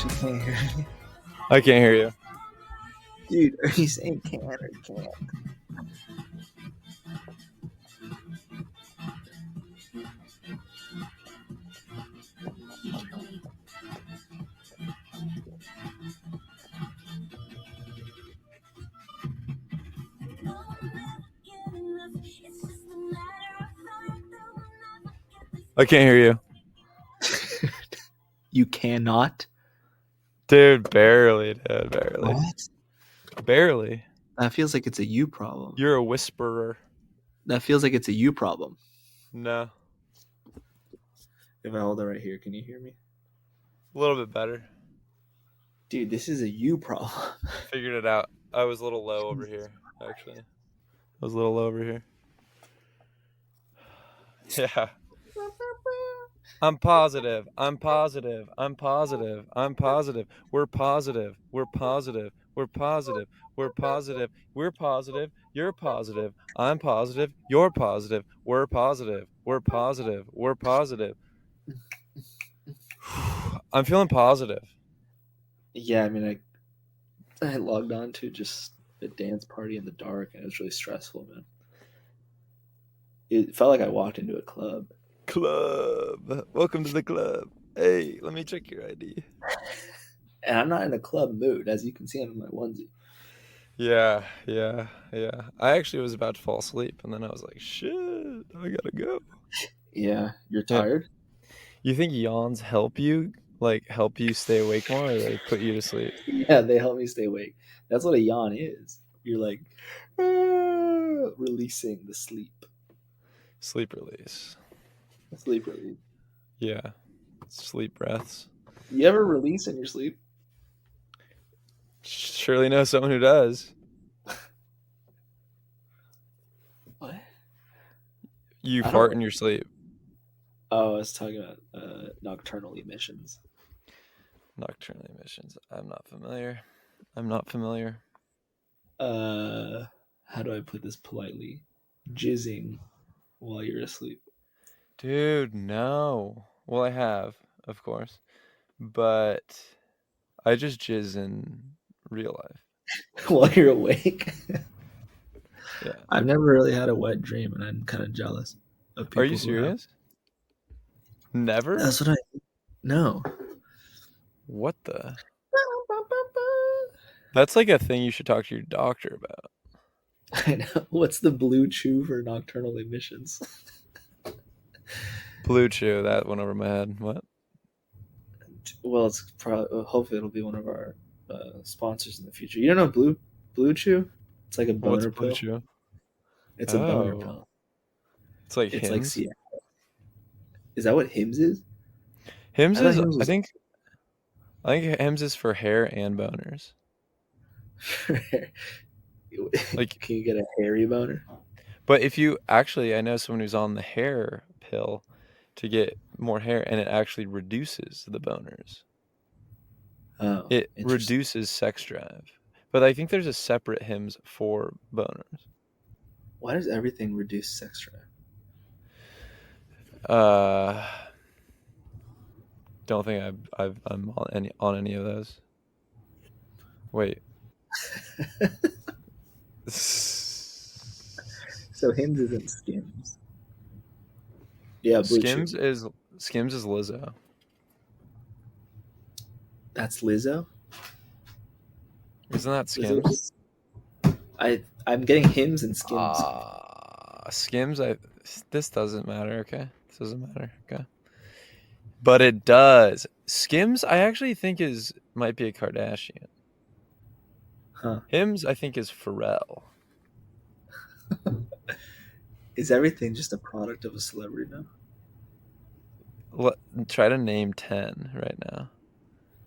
actually can't hear you. I can't hear you. Dude, are you saying can or can't? I can't hear you. You cannot? Dude, barely, dude, barely. What? Barely. That feels like it's a you problem. You're a whisperer. That feels like it's a you problem. No. If I hold it right here, can you hear me? A little bit better. Dude, this is a you problem. Figured it out. I was a little low over here, actually. I was a little low over here. Yeah. I'm positive. I'm positive. I'm positive. I'm positive. We're positive. We're positive. We're positive. We're positive. We're positive. You're positive. I'm positive. You're positive. We're positive. We're positive. We're positive. I'm feeling positive. Yeah, I mean, I logged on to just a dance party in the dark, and it was really stressful, man. It felt like I walked into a club. Club. Welcome to the club. Hey, let me check your ID. And I'm not in a club mood, as you can see on my onesie. Yeah. I actually was about to fall asleep, and then I was like, shit, I gotta go. Yeah, you're tired? You think yawns help you? Like, help you stay awake more, or they put you to sleep? Yeah, they help me stay awake. That's what a yawn is. You're like releasing the sleep. Sleep release. Sleep release. Yeah. Sleep breaths. You ever release in your sleep? Surely know someone who does. What? You fart in your sleep. Oh, I was talking about nocturnal emissions. Nocturnal emissions. I'm not familiar. How do I put this politely? Jizzing while you're asleep. Dude, no. Well, I have, of course. But I just jizz in real life. While you're awake? Yeah. I've never really had a wet dream, and I'm kind of jealous of people. Are you serious? Never? That's what I... No. What the? That's like a thing you should talk to your doctor about. I know. What's the blue chew for nocturnal emissions? Blue Chew, that went over my head. What? Well, it's probably... Hopefully it'll be one of our sponsors in the future. You don't know Blue Chew? It's like a boner What's Blue pill. Chew? It's a boner pill. It's like It's Hims? like Seattle. Is that what Hims is? Hims is... I think Hims is for hair and boners. Like, can you get a hairy boner? But if you actually, I know someone who's on the hair pill to get more hair, and it actually reduces the boners. Oh, it reduces sex drive. But I think there's a separate Hims for boners. Why does everything reduce sex drive? Don't think I'm on any of those. Wait. So Hims isn't Skims. Yeah, Blue Skims Chew. is Lizzo. That's Lizzo? Isn't that Skims? I'm getting Hims and Skims. Skims, this doesn't matter, okay? This doesn't matter, okay? But it does. Skims, I actually think might be a Kardashian. Huh. Hims, I think, is Pharrell. Is everything just a product of a celebrity now? Try to name 10 right now.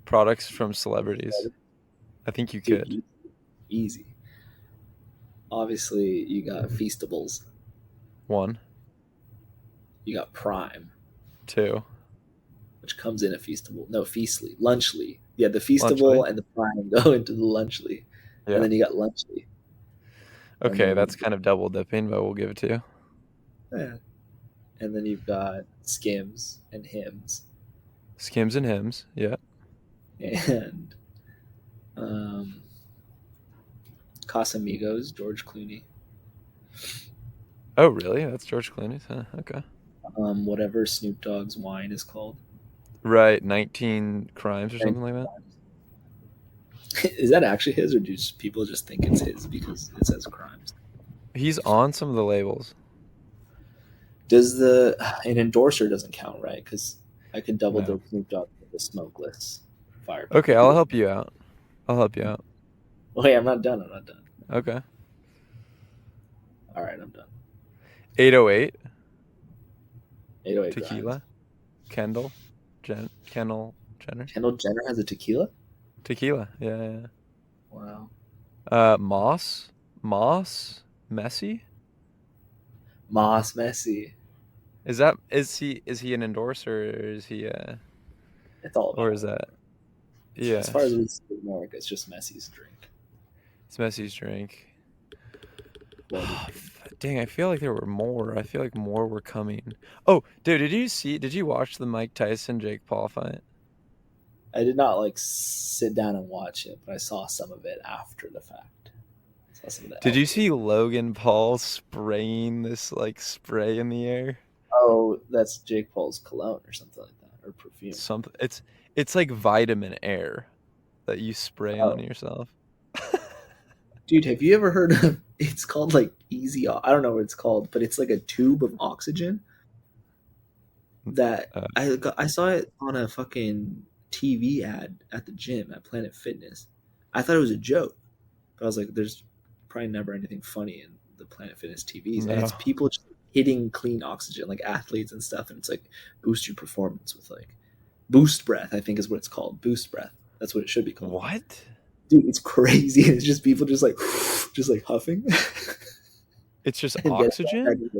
Products from celebrities. I think you could. Easy. Obviously, you got Feastables. 1. You got Prime. 2. Which comes in a Feastable. No, Feastly. Lunchly. Yeah, the Feastable and the Prime go into the Lunchly. Yeah. And then you got Lunchly. Okay, that's kind of double dipping, but we'll give it to you. Yeah. And then you've got Skims and Hims. Skims and Hims, yeah. and um, Casamigos, George Clooney. Oh, really? That's George Clooney's? Huh, okay. Whatever Snoop Dogg's wine is called. Right, 19 Crimes or something like that? Is that actually his, or do people just think it's his because it says crimes? He's on some of the labels. Does the an endorser doesn't count, right? Because I could double No. dip Snoop Dogg with the smokeless fire pit. Okay, I'll help you out. I'll help you out. Wait, I'm not done. I'm not done. Okay. All right, I'm done. 808 808 Grimes. tequila. Kendall. Kendall Jenner. Kendall Jenner has a tequila. Tequila. Yeah. Wow. Moss. Moss. Messi. Moss Messi. Is he an endorser, or is he It's all or about is that, whatever. As yeah, far as we see in America, it's just Messi's drink. it's Messi's drink. Well, Dang, I feel like there were more. I feel like more were coming. Oh, dude, did you watch the Mike Tyson Jake Paul fight? I did not like sit down and watch it, but I saw some of it after the fact. I saw some of the Did you outtakes. see Logan Paul spraying this like spray in the air? Oh, that's Jake Paul's cologne or something like that, or perfume. Something it's like vitamin air that you spray on Oh, yourself. dude, have you ever heard of? It's called like Easy. I don't know what it's called, but it's like a tube of oxygen that Uh, I saw it on a fucking TV ad at the gym at Planet Fitness. I thought it was a joke, but I was like, "There's probably never anything funny in the Planet Fitness TVs," and it's no. people just hitting clean oxygen, like athletes and stuff, and it's like boost your performance with like boost breath. I think is what it's called, boost breath. That's what it should be called. What? Dude, it's crazy. It's just people just like huffing It's just and getting that oxygen? reaction.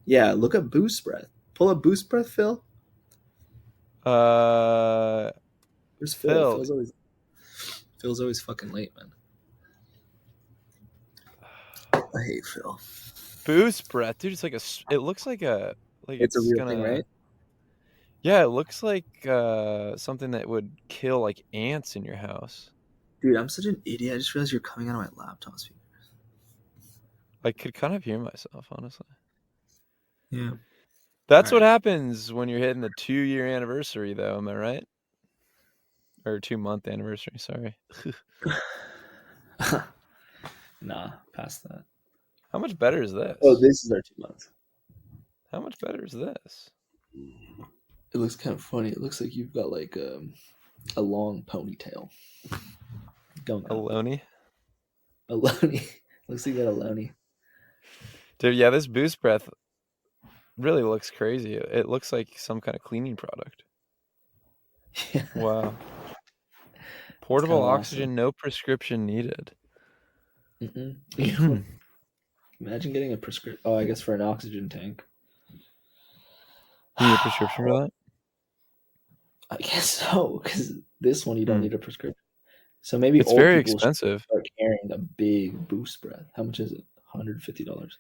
Yeah, look up boost breath. Pull up boost breath, Phil. Uh Where's Phil? Phil. Phil's always fucking late, man. I hate Phil. Boost breath, dude. It's like it looks like It's a it's real thing, right? gonna, yeah, it looks like something that would kill like ants in your house. Dude, I'm such an idiot. I just realized you're coming out of my laptop speaker. I could kind of hear myself, honestly. Yeah. All That's what right. happens when you're hitting the 2-year anniversary, though. Am I right? Or 2-month anniversary? Sorry. Nah, past that. How much better is Oh, this? this is our 2 months. How much better is this? It looks kind of funny. It looks like you've got like a long ponytail going up. Aloni? A loney. Looks like you got a loney. Dude, yeah, this boost breath really looks crazy. It looks like some kind of cleaning product. Yeah, Wow. it's kind Portable of awesome. oxygen, no prescription needed. You imagine getting a prescription. Oh, I guess for an oxygen tank. You need a prescription for that? I guess so, because this one you don't Hmm. need a prescription. So maybe It's old very people should expensive. start carrying a big boost breath. How much is it? $150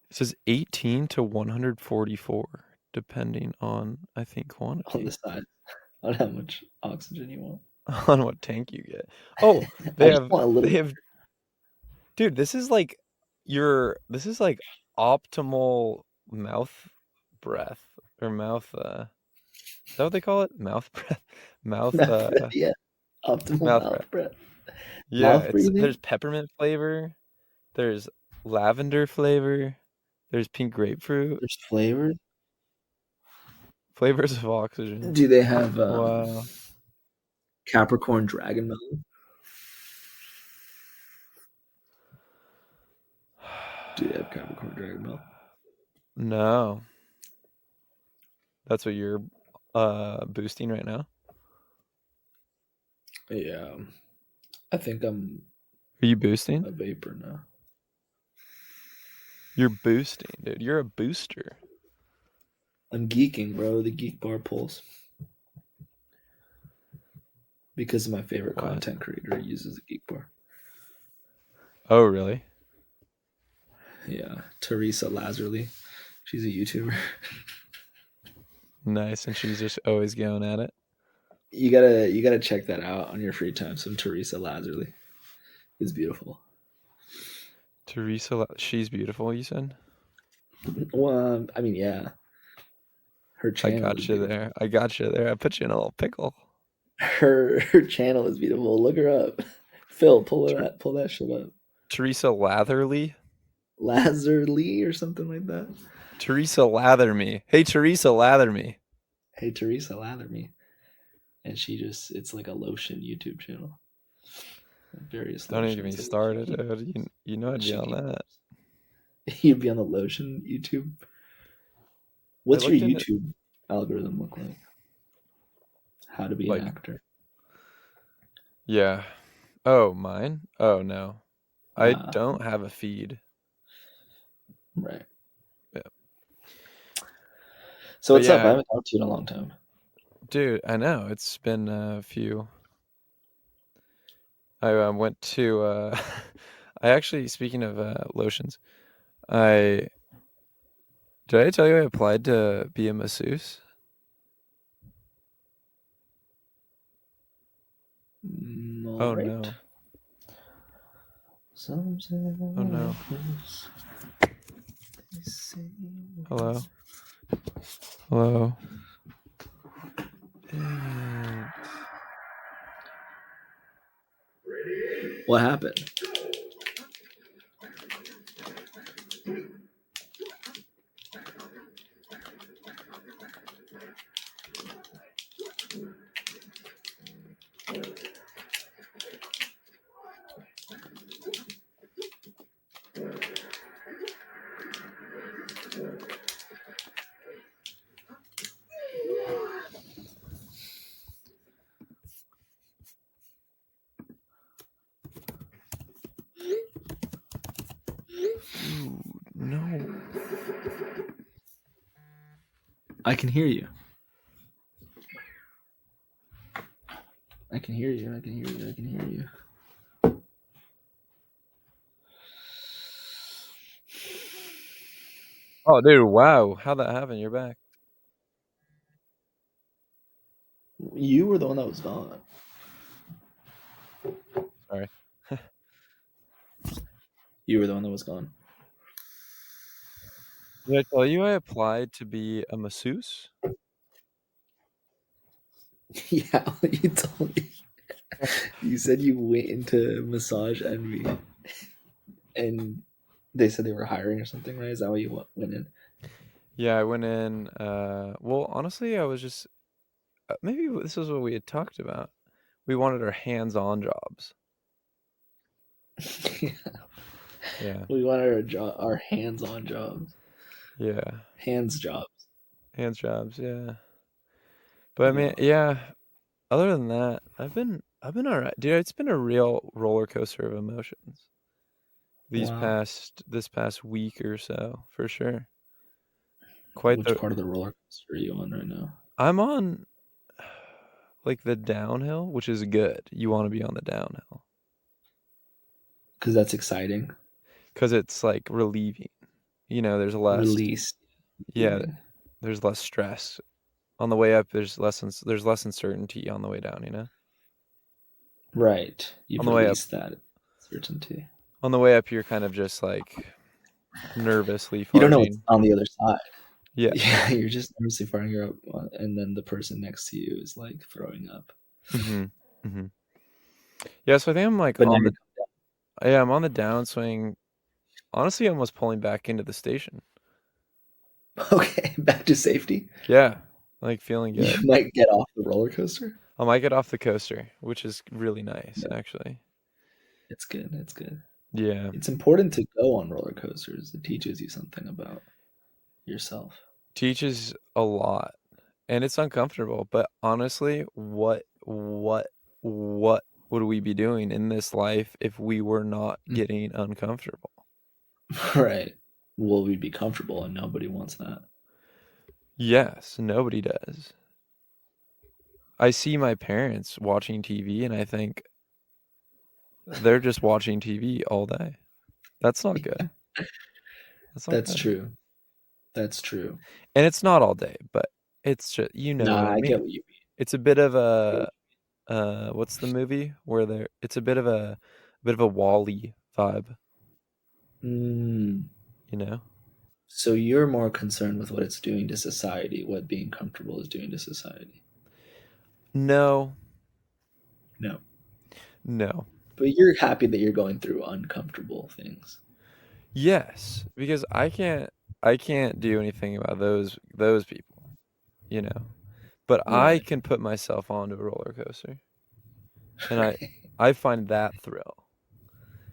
It says 18 to 144, depending on, I think, on the quantity. side on how much oxygen you want. On what tank you get. Oh, I just want a they little. have dude, this is like optimal mouth breath, or mouth is that what they call it? Mouth breath. Mouth Mouth breath, yeah. Optimal mouth breath. mouth breath. Yeah, Mouth it's breathing. there's peppermint flavor, there's lavender flavor, there's pink grapefruit, There's flavors. flavors of oxygen. Do they have Wow. Capricorn dragon melon? Do they have Capricorn dragon melon? No. That's what you're boosting right now? Yeah, I think I'm Are you boosting? a vapor now. You're boosting, dude. You're a booster. I'm geeking, bro. The geek bar pulls because my favorite What? content creator uses a geek bar. Oh, really? Yeah, Teresa Lazarly. She's a YouTuber. Nice. And she's just always going at it. You gotta check that out on your free time. Some Teresa Lazarly is beautiful. She's beautiful, you said? Well, I mean, yeah, her I channel is got you beautiful. there. I got you there. I put you in a little pickle. Her channel is beautiful. Look her up. Phil, Ter- pull that shit up. Teresa Latherly? Lazarly or something like that. Teresa Lather me. Hey, Teresa Lather me. Hey, Teresa Lather me, and it's like a lotion YouTube channel. Various Don't even get me lotions. started, dude. You know I'd be She on keep that. you'd be on the lotion YouTube. I What's your looked into YouTube algorithm look like? How to be an like actor. yeah. Oh, mine? Oh no. I Uh, don't have a feed. right. Yeah. So But what's up? I yeah, haven't talked to you in a long time. dude, I know. It's been a few. I went to I actually speaking of lotions, I did I tell you I applied to be a masseuse? All Oh right. no. Some say Oh no. Hello. Hello. Dang it. What happened? Dude, no. I can hear you. I can hear you. I can hear you. I can hear you. Oh dude, wow. How'd that happen? You're back. You were the one that was gone. Sorry. You were the one that was gone. Did I tell you I applied to be a masseuse? Yeah, you told me. You said you went into Massage Envy and they said they were hiring or something, right? Is that why you went in? Yeah, I went in well, honestly, I was just maybe this is what we had talked about. We wanted our hands-on jobs. Yeah. We wanted our job, our hands-on jobs, Yeah. hands jobs. Hands jobs, yeah. But I mean, Yeah. yeah, other than that, I've been all right. Dude, it's been a real roller coaster of emotions Wow. this past week or so, for sure. Quite Which the part of the roller coaster are you on right now? I'm on like the downhill, which is good. You want to be on the downhill Because that's exciting. because it's like relieving. There's less, Release. yeah, there's less stress. On the way up, there's less uncertainty on the way down, Right. On You've the way up, released that certainty. you're kind of just like nervously You don't know what's farting. on the other side. Yeah. Yeah, you're just nervously firing up, and then the person next to you is like throwing up. hmm hmm Yeah, so I think I'm like But now on you're the yeah, I'm on the downswing. Honestly, almost pulling back into the station. okay. Back to safety. Yeah, like feeling You good. might get off the roller coaster. I might get off the coaster, which is really nice, Yeah, actually. it's good. It's good. Yeah, It's important to go on roller coasters. It teaches you something about yourself. teaches a lot, and it's uncomfortable. But honestly, what would we be doing in this life if we were not getting uncomfortable? Right. Well, we'd be comfortable, and nobody wants that. Yes, nobody does. I see my parents watching TV, and I think they're just watching TV all day. That's not good. That's not That's good. true. That's true. And it's not all day, but it's just what Nah, I I mean. get what you mean. it's a bit of a what's the movie where there? It's a bit of a Wall-E vibe, Mm. you know? So you're more concerned with what it's doing to society, what being comfortable is doing to society. No, No. no. But you're happy that you're going through uncomfortable things. Yes, because I can't do anything about those people, you know. But I Right. can put myself onto a roller coaster, and I Right. I find that thrill.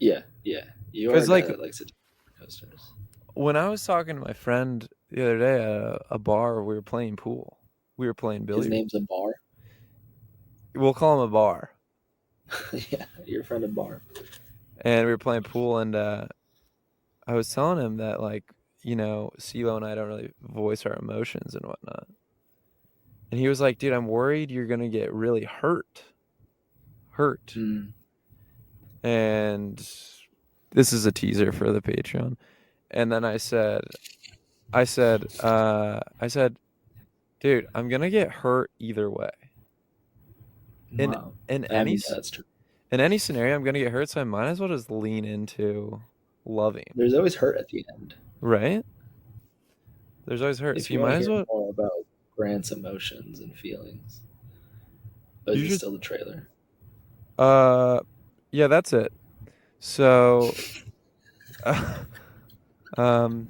Yeah, yeah. You are Cause a guy like that likes to do coasters. when I was talking to my friend the other day at a bar, we were playing pool, we were playing His billiards. name's a bar. We'll call him a bar, Yeah, your friend a bar. and we were playing pool, and I was telling him that CeeLo and I don't really voice our emotions and whatnot, and he was like, "Dude, I'm worried you're gonna get really hurt." Mm. And this is a teaser for the Patreon. And then I said, dude, I'm gonna get hurt either way. In Wow. in I any mean, s- that's true. in any scenario, I'm gonna get hurt, so I might as well just lean into loving, There's always hurt at the end. right? There's always hurt, If so you you want might to as hear well. more about Grant's emotions and feelings, oh, is You this should. still the trailer? Uh, yeah, that's it. So, um,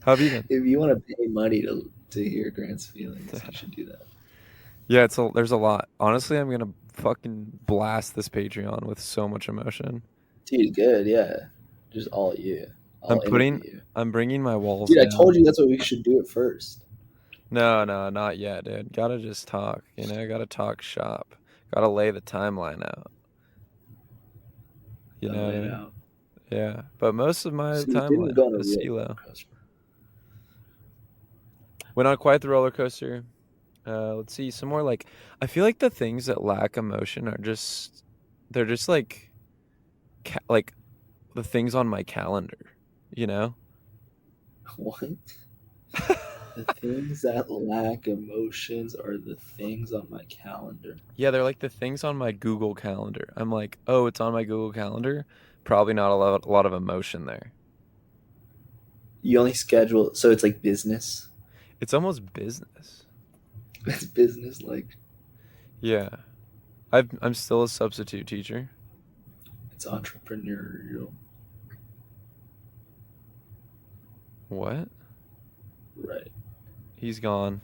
how have you been? If you want to pay money to hear Grant's feelings, you should do that. Yeah, there's a lot. Honestly, I'm gonna fucking blast this Patreon with so much emotion. Dude, good, yeah. Just all you. I'm I'll putting, interview you. I'm bringing my walls Dude, I told down. you that's what we should do at first. No, no, not yet, dude. Gotta just talk, gotta talk shop. Gotta lay the timeline out. You Then know what lay I it mean? out. Yeah. But most of my So you didn't timeline go on a is real CeeLo. roller coaster. Went on quite the roller coaster. Let's see, some more like I feel like the things that lack emotion are just they're just like the things on my calendar, you know? What? The things that lack emotions are the things on my calendar. Yeah, they're like the things on my Google Calendar. I'm like, "Oh, it's on my Google Calendar." Probably not a lot of emotion there. You only schedule, so it's like business. It's almost business. It's business like Yeah. I'm still a substitute teacher. it's entrepreneurial, What? right? He's gone.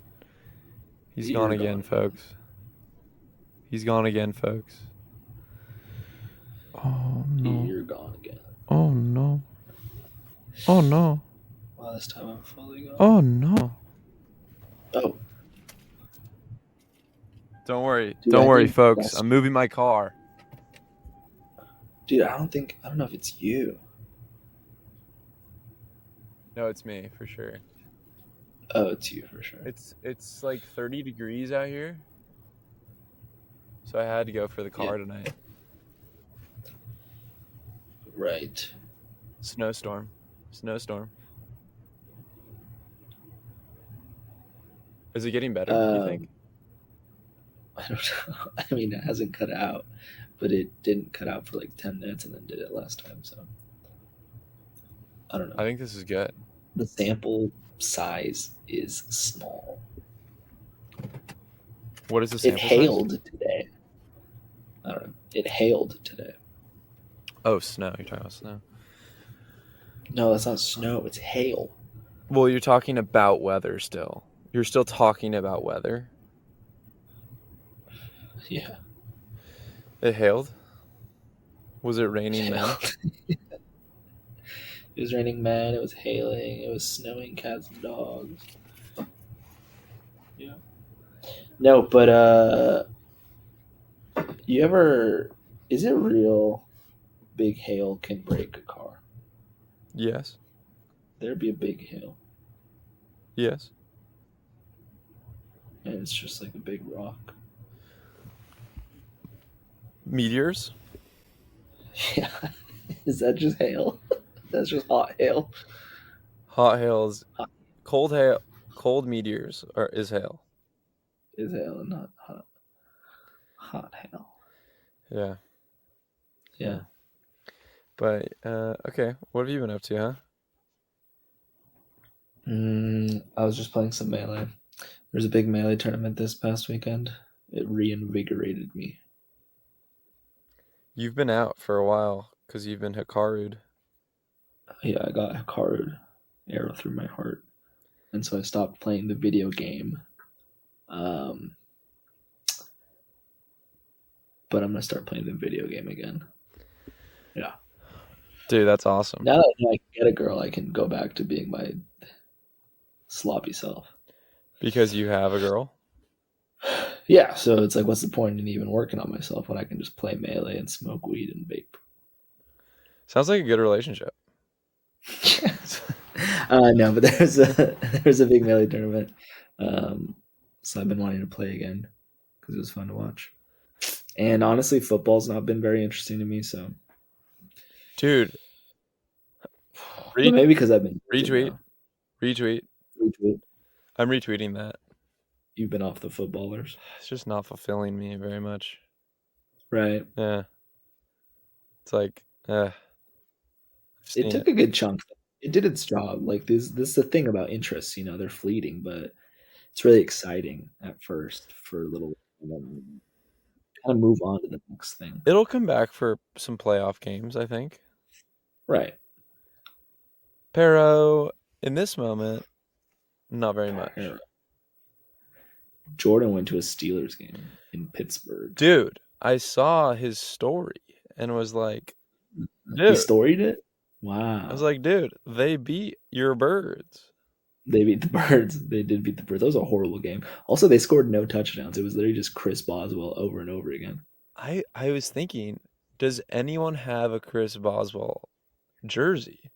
He's gone You're again, gone again. folks. He's gone again, folks. Oh no. You're gone again. Oh no. Oh no. Well, this time I'm fully Oh gone. no. Oh, Don't worry. dude, Don't I worry, think folks. that's. I'm moving my car. Dude, I don't know if it's you. No, it's me for sure. Oh, it's you for sure. It's like 30 degrees out here. So I had to go for the Yeah, car tonight. right. Snowstorm. Snowstorm. Is it getting better, you think? Um, I don't know. I mean, it hasn't cut out, but it didn't cut out for like 10 minutes and then did it last time. So I don't know. I think this is good. The sample size is small. What is the It sample size? hailed today. I don't know. It hailed today. Oh, snow. You're talking about snow. No, it's not snow. It's hail. Well, you're talking about weather still. You're still talking about weather. Yeah. It hailed. Was it It raining men? hailed. It was raining men. It was hailing. It was snowing cats and dogs. Yeah. No, but you ever? Is it real? Big hail can break a car. Yes. There'd be a big hail, Yes. and it's just like a big rock. Meteors. Yeah. Is that just hail? That's just hot hail. Hot hail is Hot. cold hail. Cold meteors is hail. is hell and not hot. Hot hell. Yeah. Yeah. Yeah. But okay, what have you been up to, huh? I was just playing some Melee. There's a big Melee tournament this past weekend. It reinvigorated me. You've been out for a while because you've been Hikaru'd. Yeah, I got Hikaru arrow through my heart. And so I stopped playing the video game. Um, but I'm going to start playing the video game again. Yeah. Dude, that's awesome. Now that I can get a girl, I can go back to being my sloppy self. Because you have a girl? Yeah, so it's like, what's the point in even working on myself when I can just play Melee and smoke weed and vape? Sounds like a good relationship. No, but there's a big Melee tournament. So I've been wanting to play again because it was fun to watch. And honestly, football's not been very interesting to me. So, Dude, but maybe because I've been retweet, now. retweet. Retweet. I'm retweeting that. You've been off the footballers, It's just not fulfilling me very much. right? Yeah. It's like, I've It seen took it. a good chunk. It did its job. Like this is the thing about interests. They're fleeting, but it's really exciting at first for a little, and then kind of move on to the next thing. It'll come back for some playoff games, I think. Right. Pero, in this moment, not very much. Jordan went to a Steelers game in Pittsburgh. Dude, I saw his story and was like, He dude. storied it? I was Wow. like, dude, they beat your Birds. They beat the Birds. They did beat the Birds. That was a horrible game. Also, they scored no touchdowns. It was literally just Chris Boswell over and over again. I was thinking, does anyone have a Chris Boswell jersey?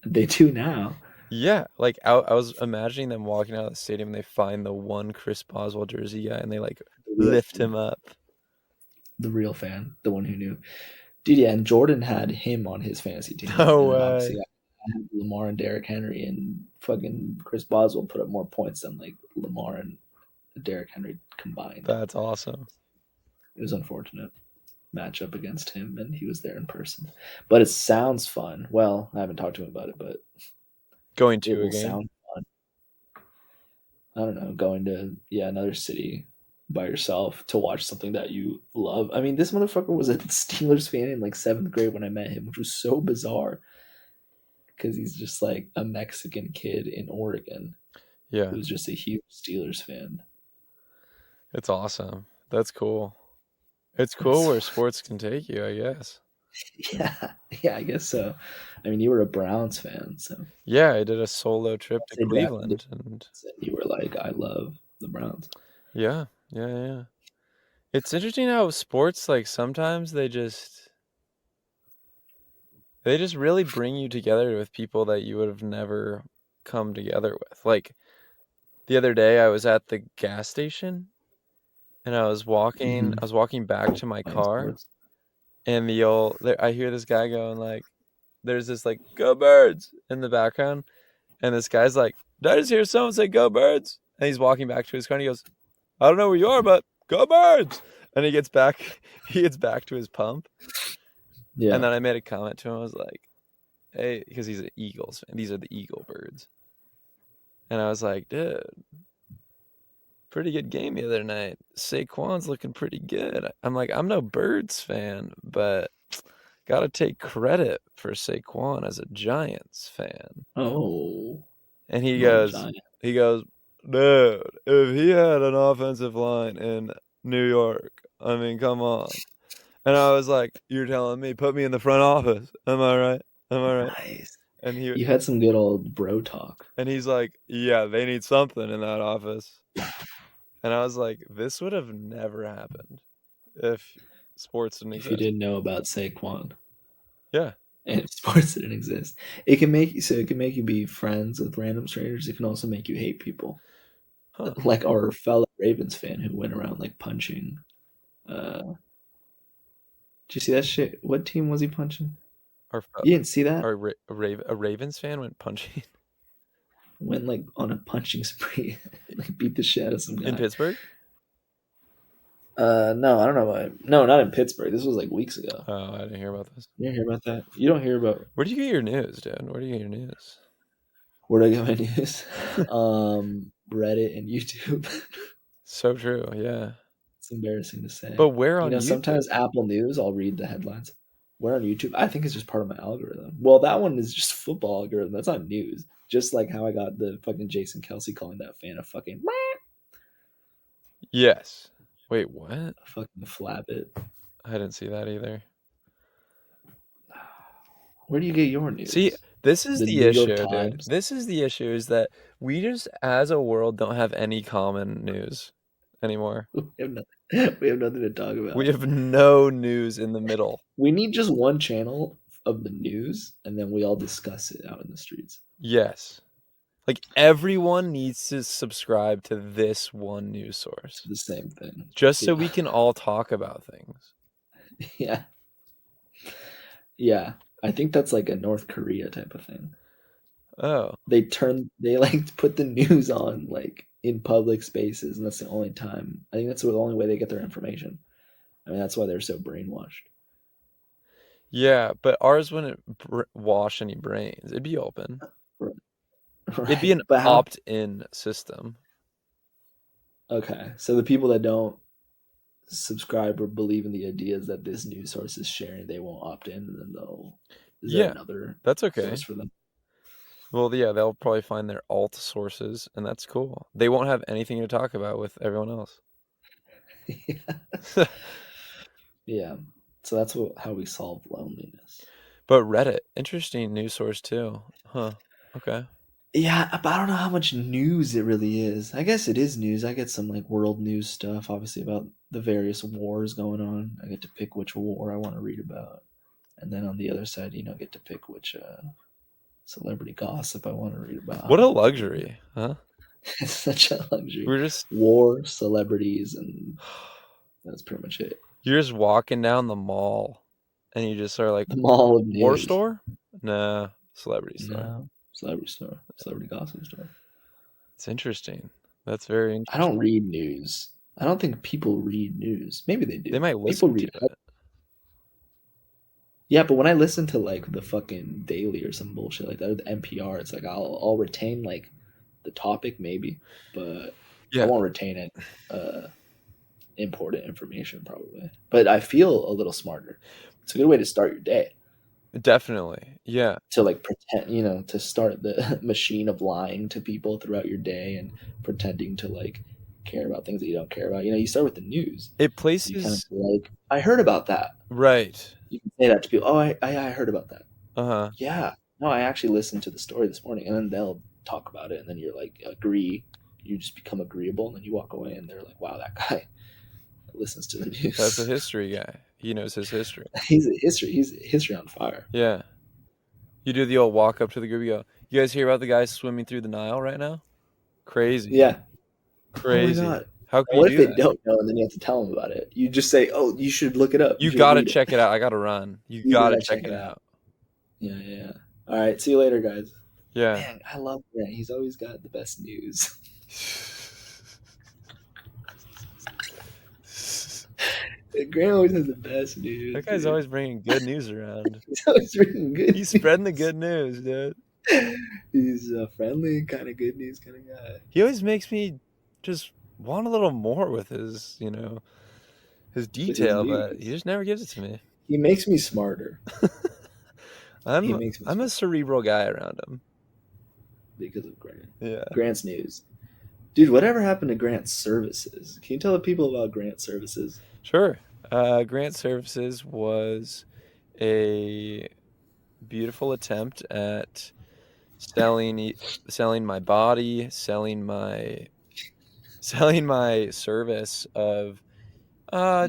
They do now. Yeah, like I was imagining them walking out of the stadium and they find the one Chris Boswell jersey guy and they like lift him up. The real fan, the one who knew. Dude, yeah, and Jordan had him on his fantasy team. No And then way. obviously I had Lamar and Derrick Henry, and fucking Chris Boswell put up more points than like Lamar and Derrick Henry combined. That's awesome. It was unfortunate matchup against him, and he was there in person. But it sounds fun. Well, I haven't talked to him about it, but Going it to a will game. sound fun. I don't know, going to another city by yourself to watch something that you love. I mean, this motherfucker was a Steelers fan in like seventh grade when I met him, which was so bizarre because he's just like a Mexican kid in Oregon Yeah, who's just a huge Steelers fan. it's awesome. That's cool. It's cool It's, where sports can take you, I guess. yeah, yeah, I guess so. I mean, you were a Browns fan, so Yeah, I did a solo trip to they drafted the Cleveland and Browns, and you were like, I love the Browns. yeah. It's interesting how sports like sometimes they just really bring you together with people that you would have never come together with. Like the other day I was at the gas station and Mm-hmm. I was walking back to my Playing car sports. and I hear this guy going like there's this like go Birds in the background and this guy's like, did I just hear someone say go Birds? And he's walking back to his car and he goes, I don't know where you are, but go Birds. And he gets back to his pump. And Yeah. then I made a comment to him. I was like, hey, because he's an Eagles fan. These are the Eagle Birds. And I was like, dude, pretty good game the other night. Saquon's looking pretty good. I'm like, I'm no Birds fan, but got to take credit for Saquon as a Giants fan. Oh, And little giant. he goes, dude, if he had an offensive line in New York, I mean, come on. And I was like, you're telling me, put me in the front office. Am I right? Am I right? Nice. And You had some good old bro talk. he's like, yeah, they need something in that office. And I was like, this would have never happened if sports didn't If you exist. didn't know about Saquon Yeah. and if sports didn't exist, it can make you be friends with random strangers. It can also make you hate people, Huh. like our fellow Ravens fan who went around like punching. Did you see that shit? What team was he punching? Our, You didn't see that? a Ravens fan went punching. went like on a punching spree, like beat the shit out of some In guy. Pittsburgh? No, I don't know why. No, not in Pittsburgh. This was like weeks ago. Oh, I didn't hear about this. You didn't hear about that? You don't hear about Where do you get your news, dude? Where do you get your news? where do I get my news? Reddit and YouTube. So true, yeah. It's embarrassing to say. But where You on know, YouTube? sometimes Apple News, I'll read the headlines. Where on YouTube? I think it's just part of my algorithm. Well, that one is just football algorithm. That's not news. Just like how I got the fucking Jason Kelsey calling that fan a fucking Yes. Wait, what? fucking flap it. I didn't see that either. Where do you get your news? See, this is The the New York issue, dude. Times. This is the issue is that we just, as a world, don't have any common news anymore. We have nothing. We have nothing to talk about. We have no news in the middle. We need just one channel of the news, and then we all discuss it out in the streets. Yes. Like, everyone needs to subscribe to this one news source. It's the same thing. Just so we can all talk about things. Yeah. Yeah. I think that's like a North Korea type of thing. Oh. They like put the news on like in public spaces, and that's the only time. I think that's the only way they get their information. I mean, that's why they're so brainwashed. Yeah, but ours wouldn't wash any brains. It'd be open. Right. It'd be an But how? opt-in system. Okay, so the people that don't subscribe or believe in the ideas that this news source is sharing, they won't opt in, and then they'll. Is there Yeah, another that's okay. source for them? Well, yeah, they'll probably find their alt sources, and that's cool. They won't have anything to talk about with everyone else. Yeah. Yeah. So that's how we solve loneliness. But Reddit, interesting news source too. Huh. Okay. Yeah, but I don't know how much news it really is. I guess it is news. I get some like world news stuff, obviously about the various wars going on. I get to pick which war I want to read about, and then on the other side, get to pick which celebrity gossip I want to read about. What a luxury, huh? It's such a luxury. We're just war, celebrities, and that's pretty much it. You're just walking down the mall, and you just are like, The mall of war news. store? Nah, celebrity store. No, celebrity store, celebrity gossip store. It's interesting. That's very interesting. I don't read news. I don't think people read news. Maybe they do. They might listen people read to it. Yeah, but when I listen to like the fucking Daily or some bullshit like that, or the NPR, it's like I'll retain like the topic maybe, but I won't retain it. Important information probably, but I feel a little smarter. It's a good way to start your day. Definitely, yeah. To like pretend, to start the machine of lying to people throughout your day and pretending to like care about things that you don't care about. You start with the news. It places you kind of like, I heard about that. Right. You can say that to people. Oh, I heard about that. Uh-huh. Yeah. No, I actually listened to the story this morning, and then they'll talk about it, and then you're like, agree. You just become agreeable, and then you walk away, and they're like, wow, that guy listens to the news. That's a history guy. He knows his history. He's a history on fire. Yeah. You do the old walk up to the group. You go, you guys hear about the guy swimming through the Nile right now? Crazy. Yeah. Crazy. Oh my God. How can what you if do they don't know, and then you have to tell them about it? You just say, oh, you should look it up. You got to check it out. I got to run. You got to check it out. Yeah. All right. See you later, guys. Yeah. Man, I love Grant. He's always got the best news. Grant always has the best news. That guy's always bringing good news around. He's always bringing good He's spreading the good news, dude. He's a friendly, kind of good news kind of guy. He always makes me just want a little more with his, his detail, but he just never gives it to me. He makes me smarter. I'm a cerebral guy around him. Because of Grant. Yeah. Grant's news. Dude, whatever happened to Grant Services? Can you tell the people about Grant Services? Sure. Grant Services was a beautiful attempt at selling my body, selling my service of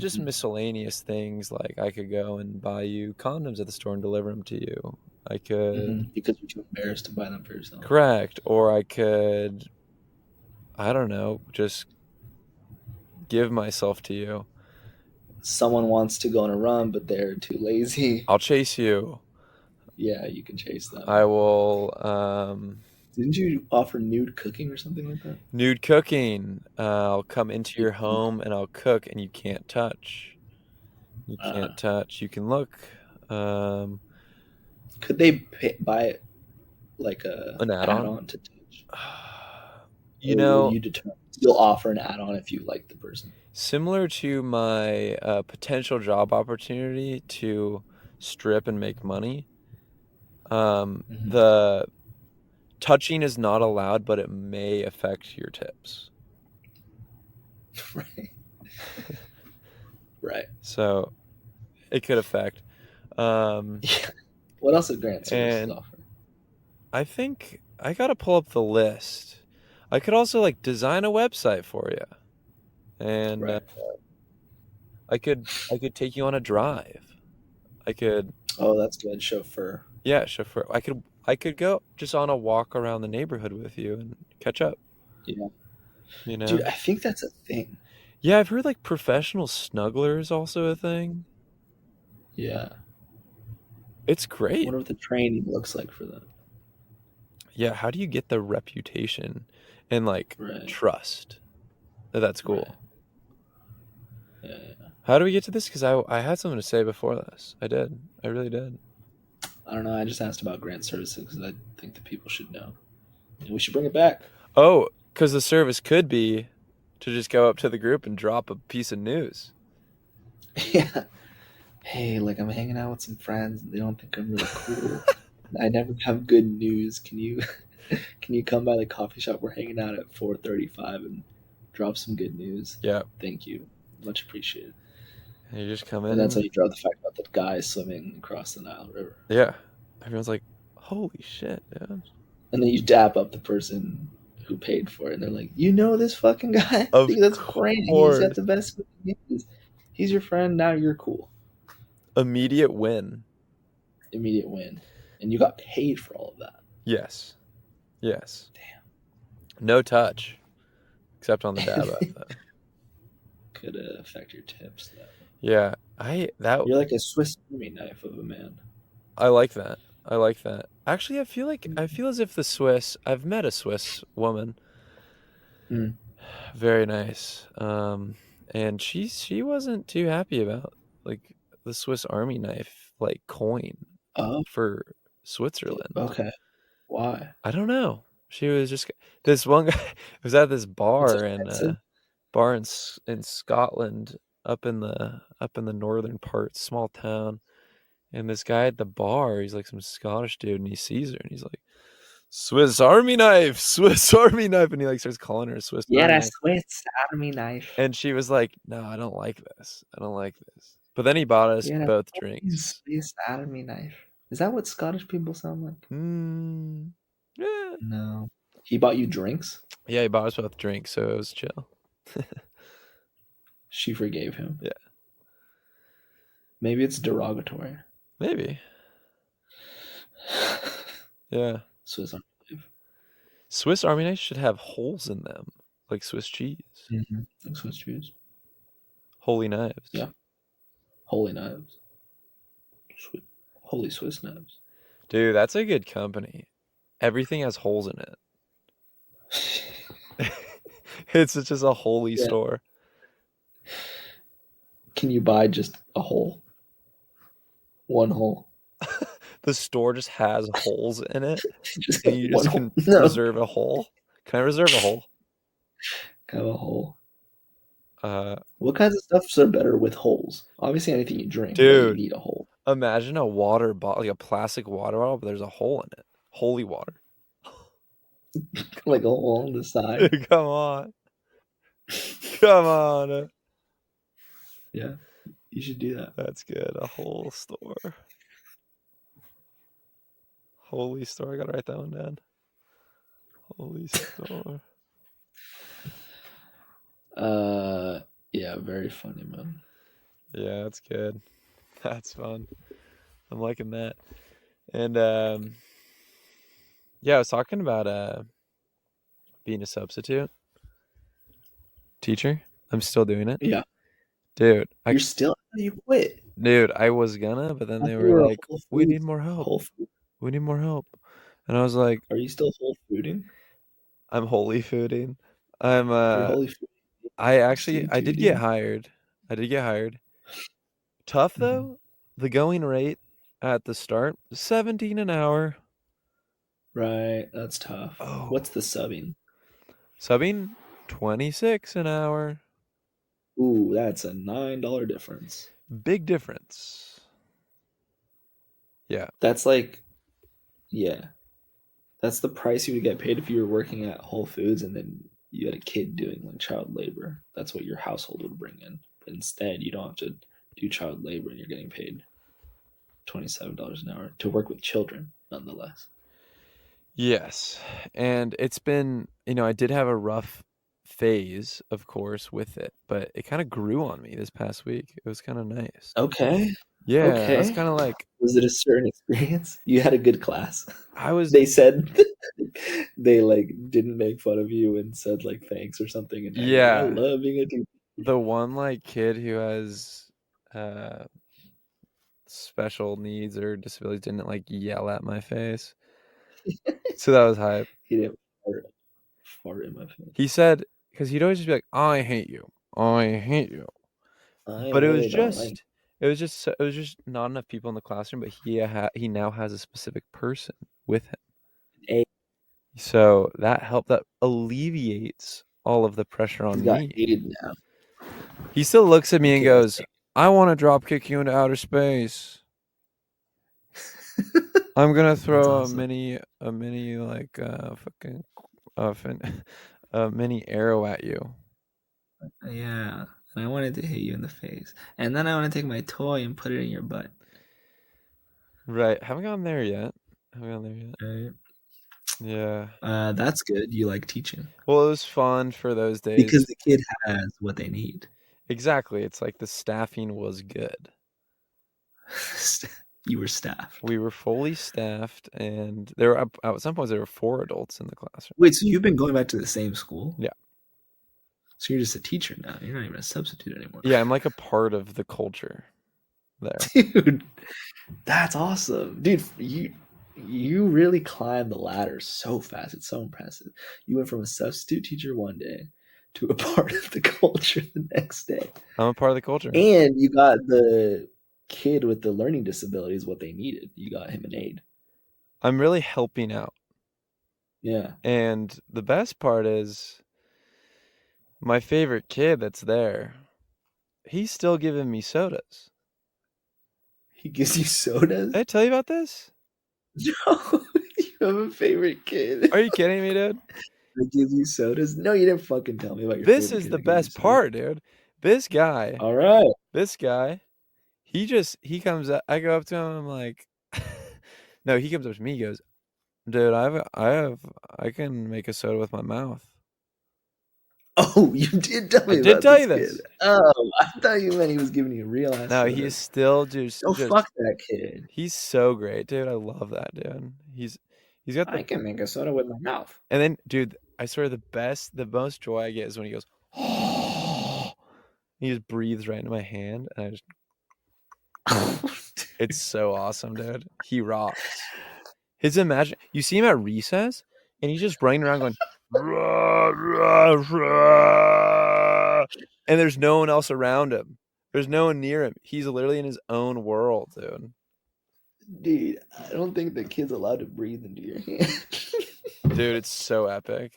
just miscellaneous things. Like I could go and buy you condoms at the store and deliver them to you. I could because you're too embarrassed to buy them for yourself. Correct. Or I could, I don't know, just give myself to you. Someone wants to go on a run, but they're too lazy. I'll chase you. Yeah, you can chase them. I will Didn't you offer nude cooking or something like that? Nude cooking. I'll come into Nude your food. home and I'll cook, and you can't touch. You Uh, can't touch. You can look. Um, could they buy like a an add-on. add-on to touch, You or will know, you determine you'll offer an add-on if you like the person? similar to my potential job opportunity to strip and make money, Hmm. the touching is not allowed, but it may affect your tips. Right. Right. So it could affect. Um, Yeah. What else did Grant Services and offer? I think I gotta pull up the list. I could also like design a website for you, and Right. I could take you on a drive. I could, Oh, that's good. Chauffeur. yeah, chauffeur. I could go just on a walk around the neighborhood with you and catch up. Yeah. You Dude, know? I think that's a thing. Yeah, I've heard like professional snuggler is also a thing. Yeah. It's I great. wonder what the training looks like for that. Yeah, how do you get the reputation and like Right. trust that that's Right. cool? Yeah, yeah. How do we get to this? Because I had something to say before this. I did. I really did. I don't know. I just asked about Grant Services because I think that people should know. And we should bring it back. Oh, because the service could be to just go up to the group and drop a piece of news. Yeah. Hey, like I'm hanging out with some friends and they don't think I'm really cool. I never have good news. Can you can you come by the coffee shop we're hanging out at 4:35 and drop some good news? Yeah. Thank you. Much appreciated. And you just come And in that's how and you drop the fact about the guy swimming across the Nile River. yeah. Everyone's like, holy shit, dude. And then you dap up the person who paid for it and they're like, "You know this fucking guy? Of Dude, that's great. He's got course. the best news. He's your friend, now you're cool." Immediate win. Immediate win. And you got paid for all of that. Yes. Yes. No touch. Except on the dab app Damn. though. Could affect your tips though. Yeah. You're like a Swiss Army knife of a man. I like that. I like that. Actually, I feel as if the Swiss. I've met a Swiss woman, Mm. very nice. And she wasn't too happy about like the Swiss Army knife like coin Oh, for Switzerland. okay. Why? I don't know. She was just this one guy was at this It's bar offensive. in Scotland, up in the northern part, small town. And this guy at the bar, he's like some Scottish dude, and he sees her, and he's like, "Swiss Army knife, Swiss Army knife," and he like starts calling her a Swiss Yeah, Army that's knife. Swiss Army knife. And she was like, "No, I don't like this. I don't like this." But then he bought us Yeah, both that's drinks. Swiss Army knife. Is that what Scottish people sound like? Mm, yeah, No. He bought you drinks? yeah, he bought us both drinks, so it was chill. She forgave him. Yeah, Maybe it's derogatory. maybe. Yeah, Swiss Army knife. Swiss Army knives should have holes in them, like Swiss cheese. Mm-hmm. Like Swiss cheese. Holy knives, Yeah. Holy knives. Holy Swiss knives. dude. That's a good company. Everything has holes in it. It's just a holy Yeah. store. Can you buy just a hole? One hole. The store just has holes in it, Just and like you one just hole. can No. reserve a hole. Can I reserve a hole? Kind of a hole. Uh, What kinds of stuffs are better with holes? Obviously, anything you drink, right? You dude, need a hole. imagine a water bottle, like a plastic water bottle, but there's a hole in it. Holy water. Like a hole on the side. Come on. Come on. Yeah, you should do that. That's good. A whole store. Holy store. I gotta write that one down. Holy store. Uh, yeah, very funny, man. Yeah, that's good. That's fun. I'm liking that. And yeah, I was talking about being a substitute teacher. I'm still doing it. Yeah, Dude, you're still you quit. I was gonna, but then I they thought you were were a like, Whole "We Foods. need more help. Whole Food. We need more help." And I was like, Are you still whole fooding? I'm holy fooding. I'm You're holy food I actually soon I too, did get dude. hired. I did get hired. Tough Mhm. though. The going rate at the start, 17 an hour. Right, that's tough. What's Oh. the subbing? Subbing 26 an hour. Ooh, that's a $9 difference. Big difference. Yeah. That's like, yeah, that's the price you would get paid if you were working at Whole Foods and then you had a kid doing like child labor. That's what your household would bring in. But instead, you don't have to do child labor and you're getting paid $27 an hour to work with children, nonetheless. Yes. And it's been, I did have a rough phase, of course, with it, but it kind of grew on me this past week. It was kind of nice. Okay. Yeah, I was Okay. kind of like, Was it a certain experience? You had a good class. I was, They said they like didn't make fun of you and said like thanks or something, and now you're like, I yeah, love being a teacher. the one like kid who has uh special needs or disabilities didn't like yell at my face. So that was hype. He didn't fart in my face. He said, because he'd always just be like, I hate you. I hate you. I But really don't like. it was just not enough people in the classroom, but he now has a specific person with him. A. So that helped, that alleviates all of the pressure He's on got me. hated now. He still looks at The me and kid has goes, I want to drop kick you into outer space. hated. I'm gonna That's throw awesome. a mini like fucking a mini arrow at you. Yeah, and I wanted to hit you in the face, and then I want to take my toy and put it in your butt. Right. Haven't gone there yet. Haven't gone there yet. Right? Yeah. That's good. You like teaching Well, it was fun for those because days. the kid has what they need. Exactly. It's like the staffing was good. You were staffed. We were fully staffed, and there were at some points there were 4 adults in the classroom. Wait, so you've been going back to the same school? Yeah. So you're just a teacher now. You're not even a substitute anymore. Yeah, I'm like a part of the culture there. Dude, that's awesome. Dude, you really climbed the ladder so fast. It's so impressive. You went from a substitute teacher one day to a part of the culture the next day. I'm a part of the culture. And you got the kid with the learning disabilities what they needed. You got him an aid. I'm really helping out. Yeah. And the best part is my favorite kid that's there, he's still giving me sodas. He gives you Did sodas? I tell you about this? No, you have a favorite kid Are you kidding me, dude? that gives you sodas? No, you didn't fucking tell me about your This favorite is kid the that gives you best sodas. part, dude. This guy, All right. this guy, he comes up, I go up to him, I'm like, no, he comes up to me, he goes, dude, I can make a soda with my mouth. Oh, you did tell I me did about tell you this kid. this. Oh, I thought you meant he was giving you real ass No, he is sodas. still Oh, just fuck that kid. he's so great, dude. I love that dude. He's got the I can make a soda with my mouth. and then dude, I swear the most joy I get is when he goes, he just breathes right into my hand and I just it's so awesome, dude. He rocks. His imagine you see him at recess and he's just running around going rah, rah, rah, and there's no one else around him. There's no one near him. He's literally in his own world, dude. Dude, I don't think the kid's allowed to breathe into your hand. Dude, it's so epic.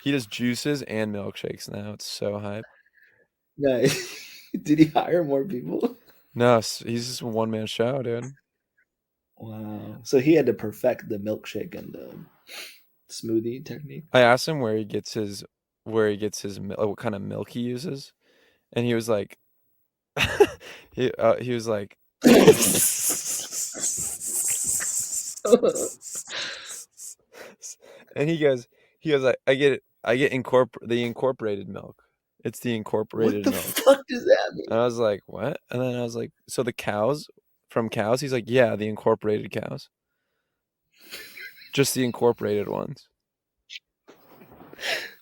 He does juices and milkshakes now. It's so hype. Nice. Did he hire more people? No, he's just a one man show, dude. Wow. So he had to perfect the milkshake and the smoothie technique. I asked him what kind of milk he uses, and he was like, he was like, and he goes, I get the incorporated milk. It's the What incorporated the milk. fuck does that mean? And I was like, what? And then I was like, so the cows from cows? He's like, yeah, the incorporated cows. Just the incorporated ones.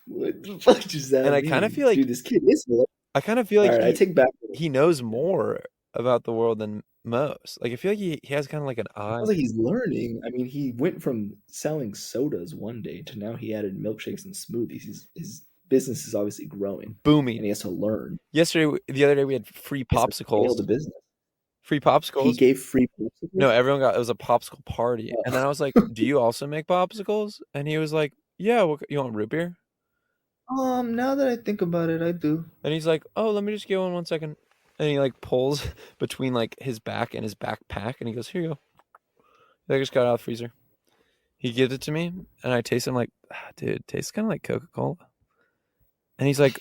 What the fuck does that And mean? Dude, this kid is. I kind of feel All like right, I take back. he knows more about the world than most. Like I feel like he has kind of like an It eye. sounds like he's learning. I mean, he went from selling sodas one day to now he added milkshakes and smoothies. His business is obviously growing, and Booming. he has to learn. Yesterday, the other day, we had free He has to scale popsicles. the business. Free He popsicles. gave free No, popsicles. everyone got it was a popsicle party, and then I was like, "Do you also make popsicles?" And he was like, "Yeah, you want root beer?" Now that I think about it, I do. And he's like, "Oh, let me just get one second." And he like pulls between like his back and his backpack, and he goes, "Here you go." I just got it out of the freezer. He gives it to me, and I taste it. I'm like, dude, it tastes kind of like Coca-Cola. And he's like,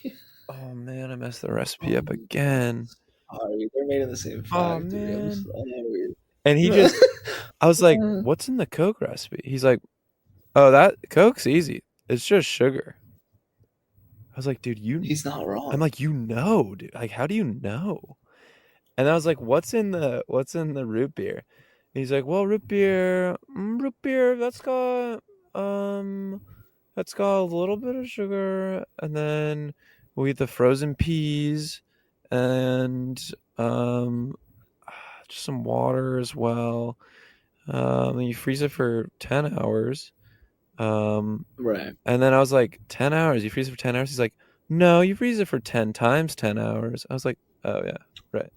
"Oh man, I messed the recipe up Um, again." Sorry, they're made in the same Oh factory. I'm man. sorry. And he just, I was like, "What's in the Coke recipe?" He's like, "Oh, that Coke's easy. It's just sugar." I was like, "Dude, He's not I'm wrong. like, dude. Like, how do you know?" And I was like, what's in the root beer?" And he's like, "Well, root beer, um, that's got a little bit of sugar, and then we eat the frozen peas, and um, just some water as well. And you freeze it for 10 hours. Um, Right, and then I was like, 10 hours? You freeze it for 10 hours?" He's like, "No, you freeze it for 10 times 10 hours." I was like, "Oh yeah, right."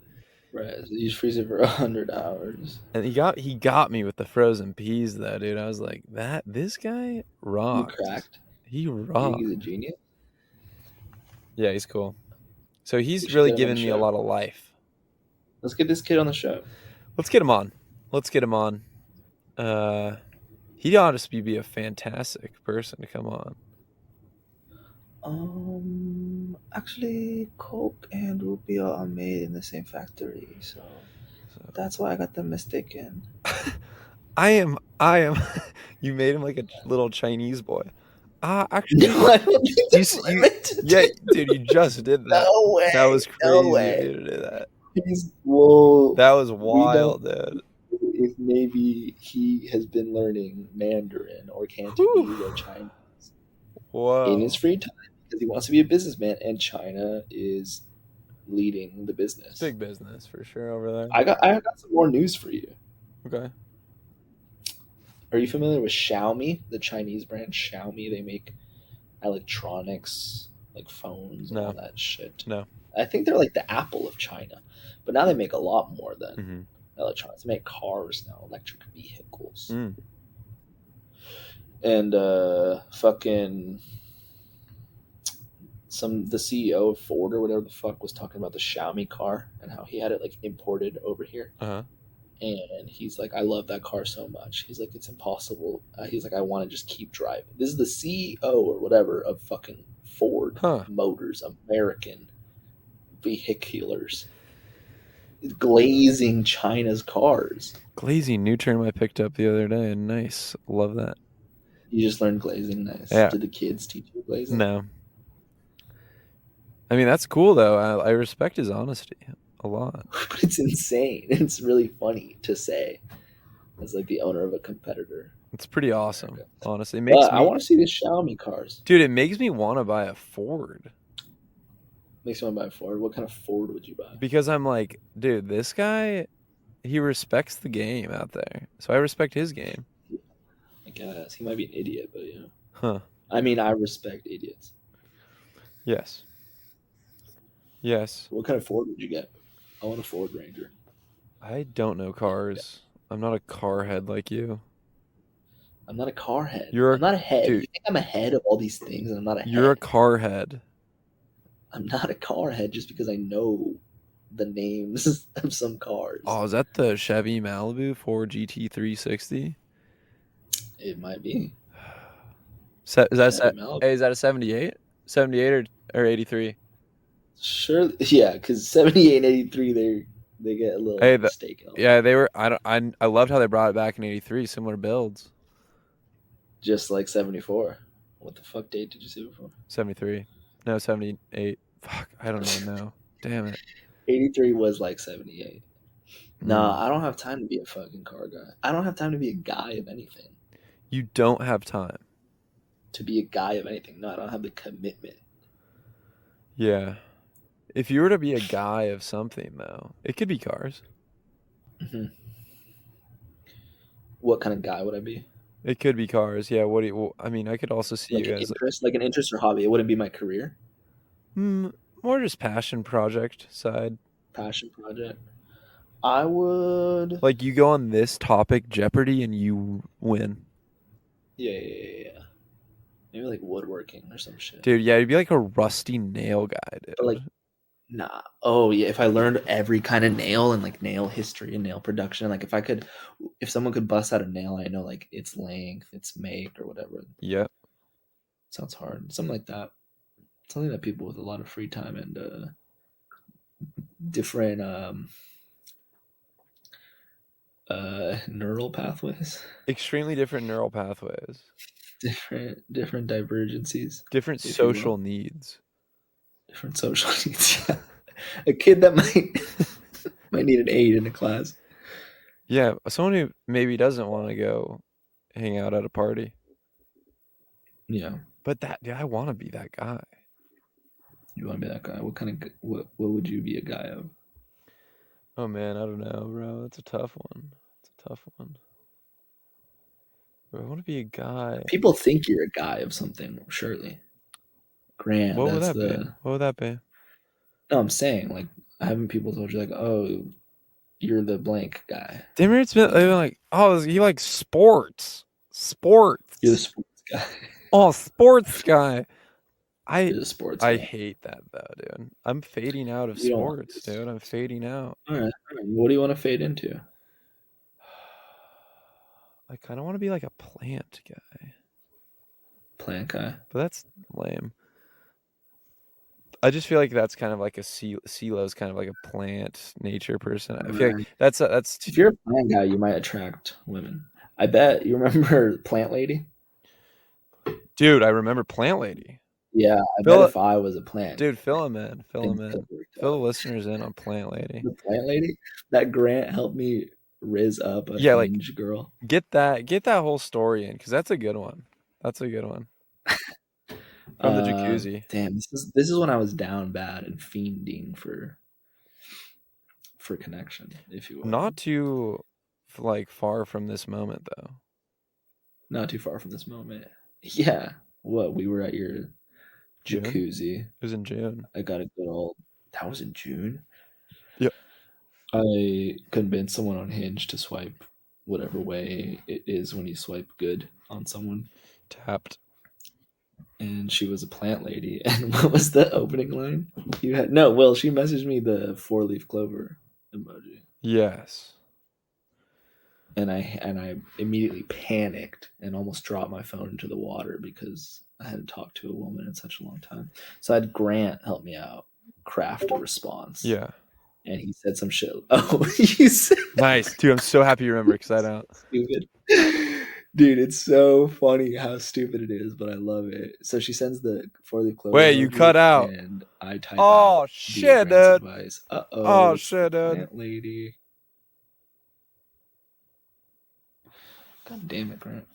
right. So you freeze it for 100 hours. And he got me with the frozen peas though, dude. I was like, this guy You rocks. cracked. He You think rocks. he's a genius? Yeah, he's cool. So We he's should really get him on the given me a show. lot of life. Let's get this kid on the show. Let's get him on. Let's get him on. Uh, he'd honestly be a fantastic person to come on. Actually, Coke and root beer are made in the same factory, so So that's why I got them mistaken. I am. You made him like a little Chinese boy. No, Actually, I don't think you, that's what I you, meant to yeah, do. dude, you just did that. No That way. was No crazy of way. you to do that. He's well. That was We don't wild, dude. know if maybe he has been learning Mandarin or Whew. Cantonese or Chinese in his Whoa. free time because he wants to be a businessman, and China is leading the It's business. big business for sure over there. I got some more news for you. Okay. Are you familiar with Xiaomi, the Chinese brand Xiaomi? They make electronics, like phones and all No. that shit. No. I think they're like the Apple of China, but now they make a lot more than Mm-hmm. electronics. They make cars now, electric vehicles, Mm. and fucking the CEO of Ford or whatever the fuck was talking about the Xiaomi car and how he had it like imported over here. Uh-huh. And he's like, I love that car so much. He's like, it's impossible. He's like, I want to just keep driving. This is the CEO or whatever of fucking Ford Huh. Motors, American vehiculars, glazing China's cars. Glazing, new term I picked up the other day. Nice. Love that. You just learned glazing, nice. Yeah. Did the kids teach you glazing? No. I mean, that's cool though. I respect his honesty a lot. But it's insane. It's really funny to say as like the owner of a competitor It's pretty in awesome. America. Honestly, it makes But I me, want to see the Xiaomi cars. dude. It makes me want to buy a Ford Makes me want to buy a Ford. What kind of Ford would you buy? because I'm like, dude, this guy, he respects the game out there, so I respect his game. I guess he might be an idiot, but yeah. Huh? I mean, I respect idiots. Yes. Yes. What kind of Ford would you get? I want a Ford Ranger. I don't know Yeah. cars. I'm not a car head like you. I'm not a car head. You're I'm not ahead. You dude. think I'm ahead of all these things, and I'm not You're a ahead. car head. I'm not a car head just because I know the names of some cars. Oh, is that the Chevy Malibu 4 GT 360? It might be Is that Chevy Malibu. hey, is that a 78? 78 or 83? Sure, yeah, because 78 and 83, they get a little Hey, mistaken. yeah, they were. I don't. I loved how they brought it back in '83. Similar builds. Just like 74. What the fuck date did you say before? 73. No, 78. Fuck, I don't even know. Damn it. 83 was like 78. Nah, Mm. I don't have time to be a fucking car guy. I don't have time to be a guy of anything. You don't have time. To be a guy of anything. No, I don't have the commitment. Yeah. If you were to be a guy of something, though, it could be cars. Hmm. What kind of guy would I be? It could be cars. Yeah. What do you? Well, I mean, I could also see Like you an as interest, like an interest or hobby. It wouldn't be my career, more just passion project side. passion project. I would. Like you go on this topic Jeopardy and you win, Yeah, yeah, yeah, yeah. Maybe like woodworking or some shit. dude. Yeah, you'd be like a rusty nail guy, But like, dude. nah. Oh yeah, if I learned every kind of nail and like nail history and nail production, like if someone could bust out a nail, I know like its length, its make, or whatever. Yep. Sounds hard. Something like that. Something that people with a lot of free time and different neural pathways, Extremely different neural pathways, different divergencies, different if you will, social needs. different social needs. Yeah. A kid that might might need an aid in a class. Yeah, someone who maybe doesn't want to go hang out at a party. Yeah, But that, dude, I want to be that guy. you want to be that guy? What kind of what would you be a guy of? Oh man, I don't know, bro. That's a tough one. It's a tough one. Bro, I want to be a guy. People think you're a guy of something, surely. Grant, What would that's that be? the. What would that be? No, I'm saying like haven't people told you like, oh, you're the blank guy. Demerit's been like, oh, he likes sports. You're the Sports. sports guy. Oh, sports guy. I You're the sports I guy. hate that though, dude. I'm fading out of We don't want sports, this. dude. I'm fading out. All right. All right. What do you want to fade into? I kind of want to be like a plant guy, Plant guy. but that's lame. I just feel like that's kind of like a CeeLo's kind of like a plant nature person. I feel like that's If you're a plant guy, you might attract women. I bet you remember Plant Lady. dude. I remember Plant Lady. Yeah, I bet Fill if I was a plant, Dude, fill him in. Fill him things could in. have worked Fill the out. listeners in on Plant Lady. The Plant Lady, that Grant helped me riz up a Yeah, like Hinge girl. get that whole story in because that's a good one. That's a good one. From the jacuzzi. Damn, this is when I was down bad and fiending for connection, if you will. Not too like far from this moment though. Not too far from this moment. Yeah. What, we were at your June? jacuzzi. It was in June. I got a good old. That was in June. Yep. I convinced someone on Hinge to swipe whatever way it is when you swipe good on someone, Tapped. and she was a plant lady. And what was the opening line? You had no. Well, she messaged me the 4-leaf clover emoji, Yes. and I immediately panicked and almost dropped my phone into the water because I hadn't talked to a woman in such a long time. So I had Grant help me out, craft a response. Yeah. And he said some shit. Oh, you said Nice. Dude, I'm so happy you remember because I don't. stupid. Dude, it's so funny how stupid it is, but I love it. So she sends the 4-leaf clover. Wait, you cut out. And I type Oh out shit, Grant's dude. advice. Oh shit, dude. Plant lady. God damn it, Grant.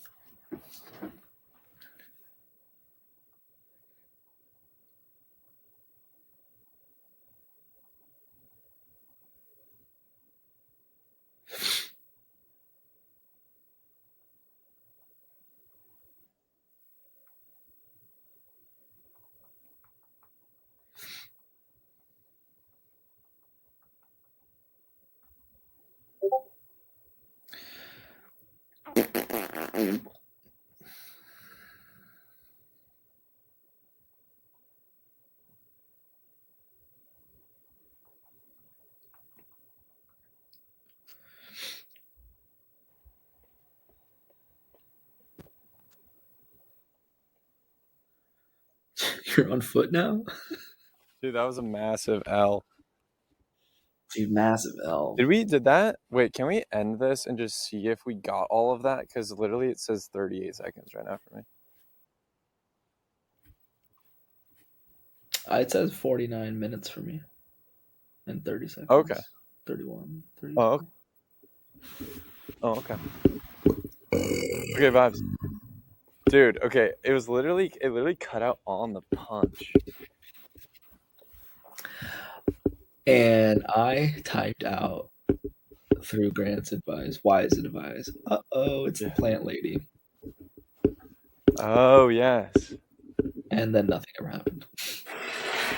You're on foot now? Dude, that was a massive L. Dude, massive L. Did that? Wait, can we end this and just see if we got all of that? Because literally it says 38 seconds right now for me. It says 49 minutes for me. And 30 seconds. Okay. 31. 30. Oh, okay. Oh, okay. Okay, vibes. Dude, okay. It literally cut out on the punch. And I typed out through Grant's advice, why is it advice? Uh-oh, it's the Yeah. plant lady. Oh yes. And then nothing ever happened.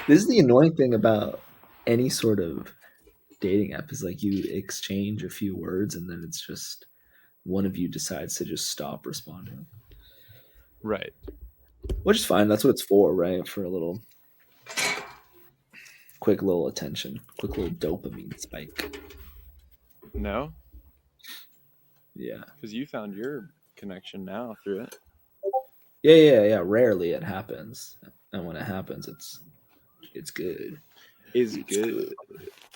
This is the annoying thing about any sort of dating app is like you exchange a few words and then it's just one of you decides to just stop responding. Right. Which is fine. That's what it's for, right? For a little quick little attention, quick little dopamine spike. No, Yeah. because you found your connection now through it. Yeah. Rarely it happens. And when it happens, it's good. Is It's good.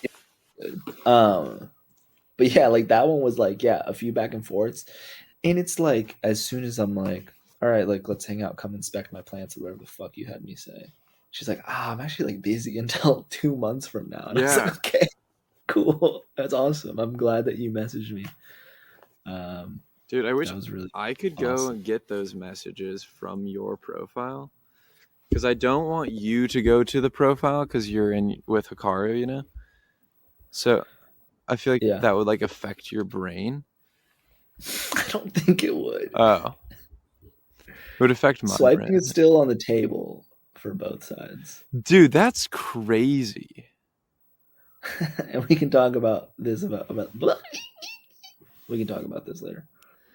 good. Good. But yeah, like that one was like, yeah, a few back and forths. And it's like as soon as I'm like, all right, like let's hang out, come inspect my plants or whatever the fuck you had me say. She's like, I'm actually like busy until 2 months from now. And I was like, Yeah, okay, cool. That's awesome. I'm glad that you messaged me. Um, dude. I wish that was really I could go awesome. and get those messages from your profile because I don't want you to go to the profile because you're in with Hikaru, you know. So I feel like Yeah. that would like affect your brain. I don't think it would. Oh, it would affect my Swiping is brain, still on the table for both sides. dude. That's crazy. And we can talk about this about blah. We can talk about this later.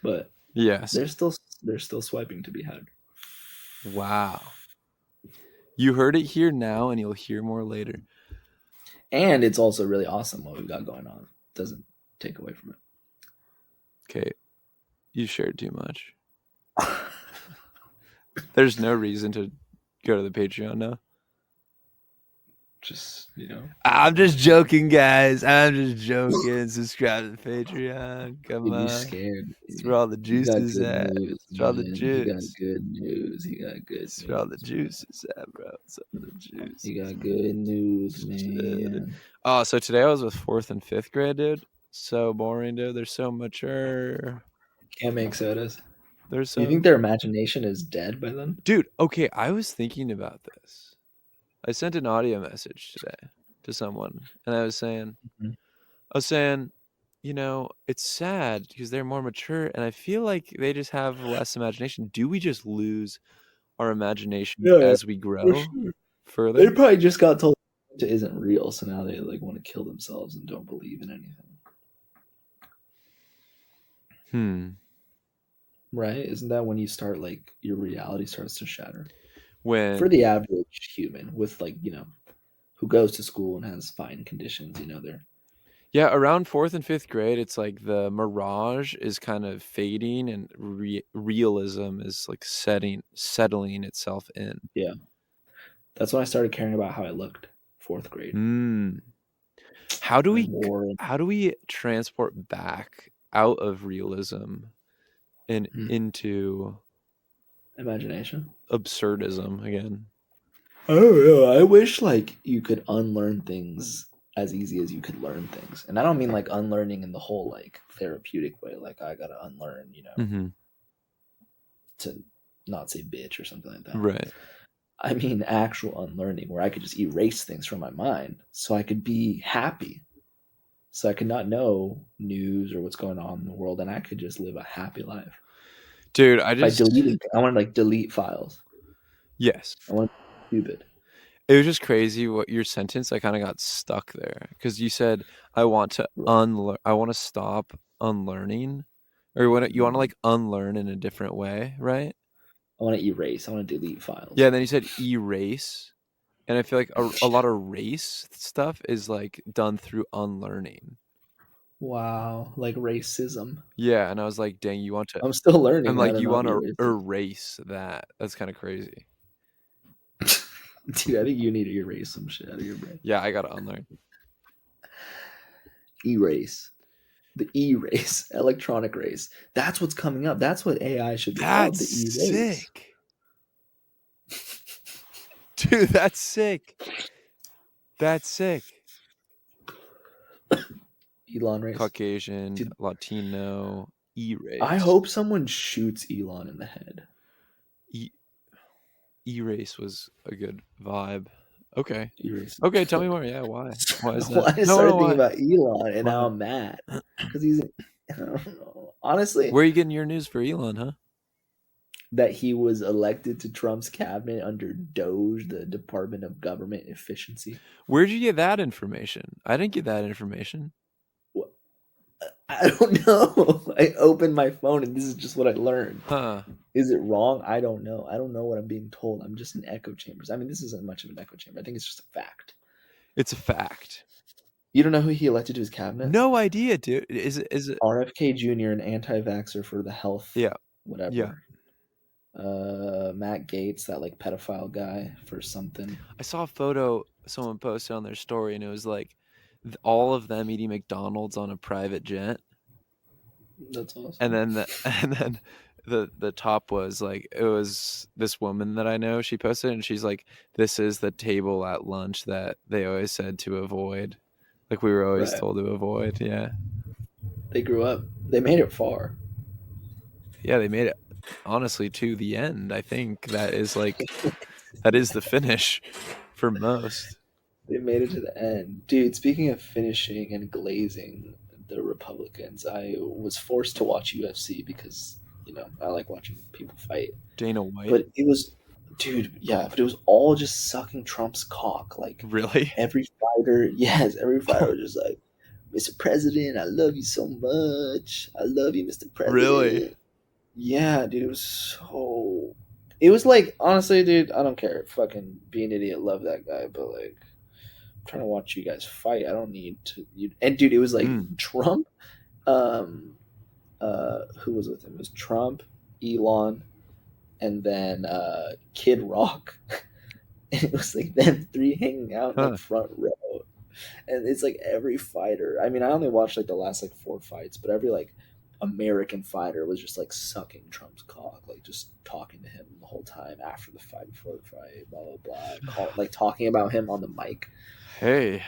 But Yes. there's still swiping to be had. Wow. You heard it here now, and you'll hear more later. And it's also really awesome what we've got going on. Doesn't take away from Okay, you shared too much. it. There's no reason to go to the Patreon now. Just, I'm just joking, guys. I'm just joking. Subscribe to the Patreon. Come you'd be on. scared. It's where all the He got juices good at. news, It's where all the man. He got juice. good news. He got good It's where all the news, man. juices at, bro. It's all the He juices. got good news, Shit. man. Oh, so today I was with 4th and 5th grade, dude. So boring, dude. They're so mature. Can't make sodas. They're You so. think their imagination is dead by then? Dude, okay, I was thinking about this. I sent an audio message today to someone, and I was saying, Mhm. it's sad because they're more mature, and I feel like they just have less imagination. Do we just lose our imagination Yeah, as we for grow sure. They further? probably just got told it isn't real, so now they like want to kill themselves and don't believe in anything. Hmm. Right? Isn't that when you start like your reality starts to shatter? For When, the average human with like, who goes to school and has fine conditions, they're yeah, around 4th and 5th grade, it's like the mirage is kind of fading, and realism is like settling itself in. yeah. That's when I started caring about how I looked. Fourth grade. Hmm. How do I we wore how do we transport back out of realism and into imagination. absurdism again? I don't know. I wish like you could unlearn things as easy as you could learn things. And I don't mean like unlearning in the whole like therapeutic way, like I gotta unlearn, Mm-hmm. to not say bitch or something like that. Right. I mean actual unlearning where I could just erase things from my mind so I could be happy. So I could not know news or what's going on in the world and I could just live a happy life. Dude, By deleting I want to like delete files. yes. I want to be stupid. It was just crazy what your sentence, I kind of got stuck there because you said, Right. I want to stop unlearning, or you want to like unlearn in a different way, right? I want to erase. I want to delete Yeah. files. And then you said erase. And I feel like a lot of race stuff is like done through unlearning. Wow, like racism. Yeah, and I was like, "Dang, you want to?" I'm still I'm learning how like, to "You not want be to racist. erase that?" That's kind of crazy. Dude, I think you need to erase some shit out of your brain. Yeah, I gotta unlearn. Erase. The erase. Electronic race. That's what's coming up. That's what AI should be called. That's The erase. sick, dude. That's sick. That's sick. Elon race. Caucasian, Dude, Latino, I erase. hope someone shoots Elon in the head. E- erase was a good vibe. Okay. You racist. Okay, tell me more. Yeah, why? Why is that? Well, I No, no, started thinking why? about Elon, and now Why? I'm mad because he's. I don't know. Honestly, Where are you getting your news for Elon, huh? that he was elected to Trump's cabinet under Doge, the Department of Government Efficiency. Where'd you get that information? I didn't get that information. I don't know. I opened my phone and this is just what I learned. Huh. Is it wrong? I don't know. I don't know what I'm being told. I'm just in echo chambers. I mean, this isn't much of an echo chamber. I think it's just a fact. It's a fact. You don't know who he elected to his cabinet? No idea, dude. Is it RFK Jr., an anti-vaxxer for the health, Yeah. Yeah. whatever. Matt Gates, that like pedophile guy for something. I saw a photo someone posted on their story and it was like all of them eating McDonald's on a private jet. That's awesome. And then the top was like, it was this woman that I know, she posted it and she's like, this is the table at lunch that they always said to avoid. Like we were always Right. told to avoid. Yeah. They grew up. They made it far. Yeah, they made it honestly to the end. I think that is the finish for most. They made it to the end. Dude, speaking of finishing and glazing the Republicans, I was forced to watch UFC because, I like watching people fight. Dana White. But it was, dude, yeah, but it was all just sucking Trump's cock. Like, Really? every fighter was just like, Mr. President, I love you so much. I love you, Mr. President. Really? Yeah, dude, it was like, honestly, dude, I don't care. Fucking be an idiot, love that guy, but like, I'm trying to watch you guys fight. I don't need to. And dude, it was like Trump. Who was with him? It was Trump, Elon, and then Kid Rock. And it was like them three hanging out in the front row. And it's like every fighter. I mean, I only watched like the last like 4 fights, but every like American fighter was just like sucking Trump's cock, like just talking to him the whole time after the fight, before the fight, blah blah blah, like talking about him on the mic. Hey,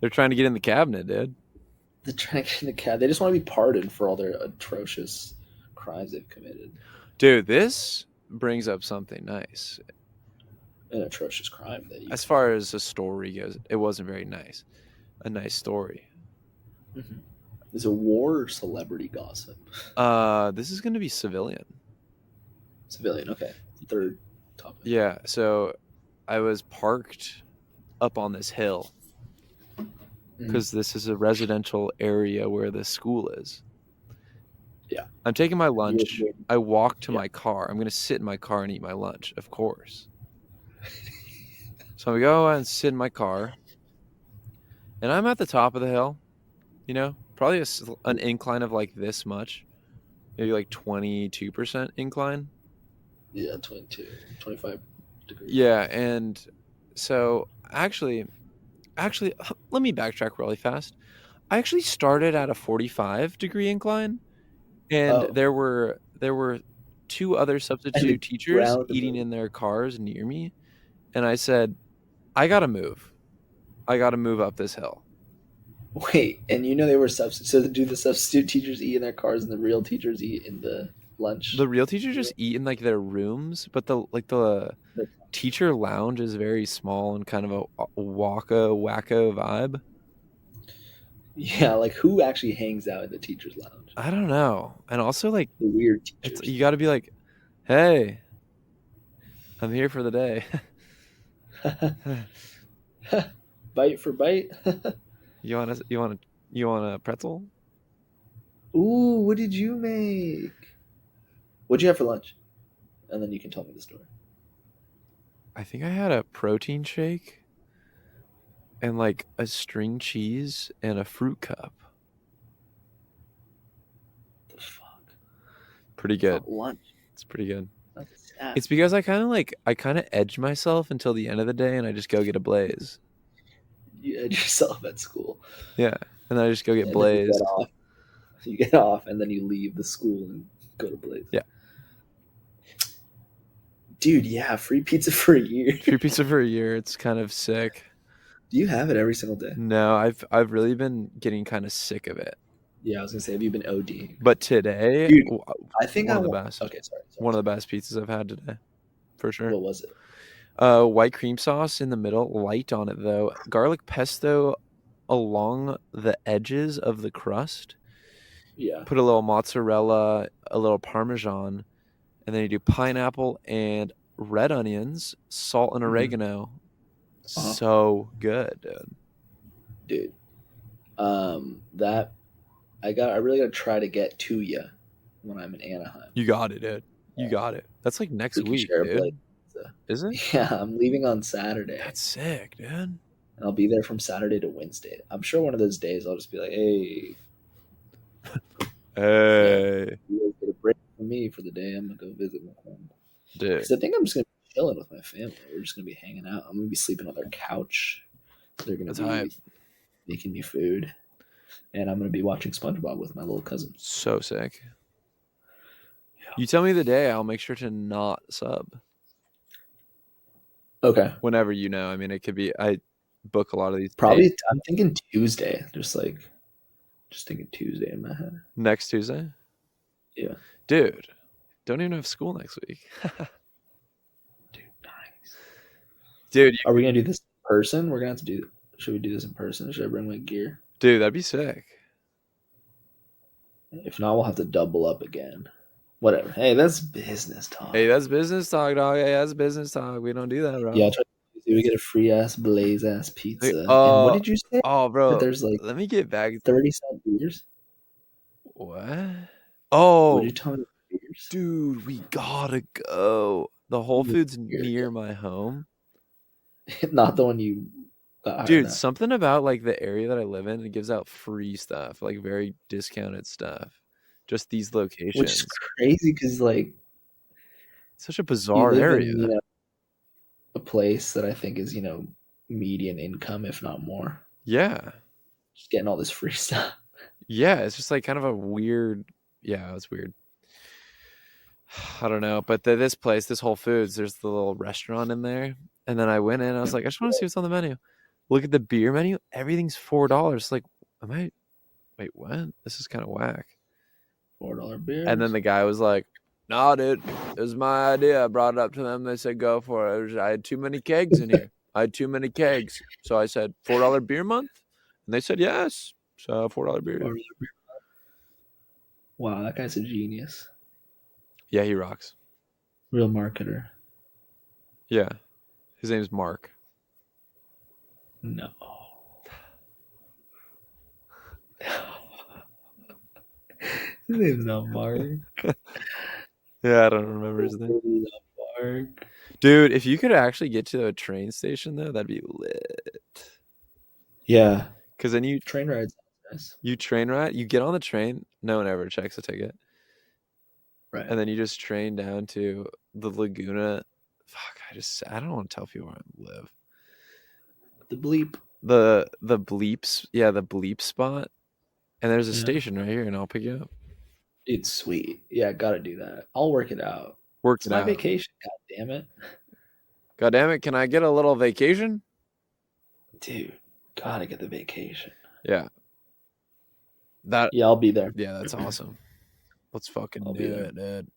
they're trying to get in the cabinet, dude. They're trying to get in the cabinet. They just want to be pardoned for all their atrocious crimes they've committed. Dude, this brings up something nice. An atrocious crime that as far as the story goes, it wasn't very nice. A nice story. Mm-hmm. Is it war or celebrity gossip? This is going to be civilian. Civilian, okay. Third topic. Yeah, so I was parked up on this hill because this is a residential area where the school is. Yeah. I'm taking my lunch. I walk to my car. I'm going to sit in my car and eat my lunch, of course. So I go and sit in my car, and I'm at the top of the hill, probably an incline of like this much, maybe like 22% incline. Yeah, 22, 25 degrees. Yeah, and so actually, let me backtrack really fast. I actually started at a 45-degree incline, and there were 2 other substitute teachers eating in their cars near me, and I said, I gotta move up this hill. Wait, and they were substitute. So do the substitute teachers eat in their cars, and the real teachers eat in the lunch? The real teachers just eat in like their rooms, but the teacher lounge is very small and kind of a wacko vibe. Yeah, like who actually hangs out in the teacher's lounge? I don't know. And also like the weird teachers. You got to be like, hey, I'm here for the day. Bite for bite. You want a pretzel? Ooh, what did you make? What'd you have for lunch? And then you can tell me the story. I think I had a protein shake and like a string cheese and a fruit cup. The fuck? Pretty good. Lunch. It's pretty good. It's because I kind of edge myself until the end of the day and I just go get a Blaze. You edge yourself at school. Yeah. And then I just go get Blaze. You get off and then you leave the school and go to Blaze. Yeah. Dude, yeah, free pizza for a year. Free pizza for a year. It's kind of sick. Do you have it every single day? No, I've really been getting kind of sick of it. Yeah, I was gonna say, have you been ODing? But today, dude, I think one of the best. Okay, sorry. One of the best pizzas I've had today, for sure. What was it? White cream sauce in the middle, light on it though. Garlic pesto along the edges of the crust. Yeah. Put a little mozzarella, a little parmesan, and then you do pineapple and red onions, salt and Mhm. oregano. Uh-huh. So good, dude. Dude. That I really gotta try to get to you when I'm in Anaheim. You got it, dude. You got it. That's like next We can week, share a plate. dude. Is it? Yeah, I'm leaving on Saturday, That's sick, dude. and I'll be there from Saturday to Wednesday. I'm sure one of those days I'll just be like, "Hey, yeah, Hey, you guys get a break from me for the day. I'm gonna go visit my home." dude. Because I think I'm just gonna be chilling with my family. We're just gonna be hanging out. I'm gonna be sleeping on their couch. They're gonna That's hype. be making me food, and I'm gonna be watching SpongeBob with my little cousin. So sick. You tell me the day, I'll make sure to not sub. Okay, Whenever you know. I mean, it could be I book a lot of these days. probably I'm thinking Tuesday. Just thinking Tuesday in my head. Next Tuesday. Yeah, Dude, don't even have school next week. dude, nice. Dude, Are we gonna do this in person? We're gonna have to do. Should we do this in person? Should I bring my gear? that'd be sick. If not, we'll have to double up again. Whatever. Hey, that's business talk. Hey, that's business talk, dog. Hey, that's business talk. We don't do that, bro. Yeah, I'll try to we get a free ass blaze ass Hey, pizza. And what did you say? oh, That bro. there's like Let me get back. 30-cent beers? What? What did Oh, you tell me the beers? dude, we gotta go. The Whole Foods Yeah. near my home. Not the one you got hired Dude, at. something about like the area that I live in, it gives out free stuff, like very discounted stuff. Just these Which is locations. crazy because like Such a you bizarre live in, area. a place that I think is, median income, if not more. Yeah. Just getting all this free stuff. Yeah, it's just like kind of a weird. Yeah, it's weird. I don't know, but this place, this Whole Foods, there's the little restaurant in there, and then I went in. I was like, I just want to see what's on the menu. Look at the beer menu. Everything's $4. Like, am I? Wait, what? This is kind of whack. $4 And then beers. the guy was like, "Nah, dude, it was my idea. I brought it up to them. They said go for it. I had too many kegs in here. I had too many kegs. So I said $4 beer month, and they said yes. So $4 beer. $4 beer. Wow, that guy's a genius. Yeah, he rocks. Real marketer. Yeah, his name's Mark. No. His name's not Mark. Yeah, I don't remember his name. Mark. Dude, if you could actually get to a train station though, that'd be lit. Yeah. Because then Train rides. Nice. you train ride, you get on the train, no one ever checks a ticket, Right. and then you just train down to the Laguna. Fuck, I don't want to tell people where I live. The bleep. The bleeps, yeah, the bleep spot, and there's a Yeah. station right here, and I'll pick you up. It's sweet. Yeah, gotta do that. I'll work it out. Work It's it my out. vacation. God damn it. God damn it! Can I get a little vacation? Dude, gotta get the vacation. Yeah, that. Yeah, I'll be there. Yeah, that's awesome. Let's fucking I'll do be there. it, dude.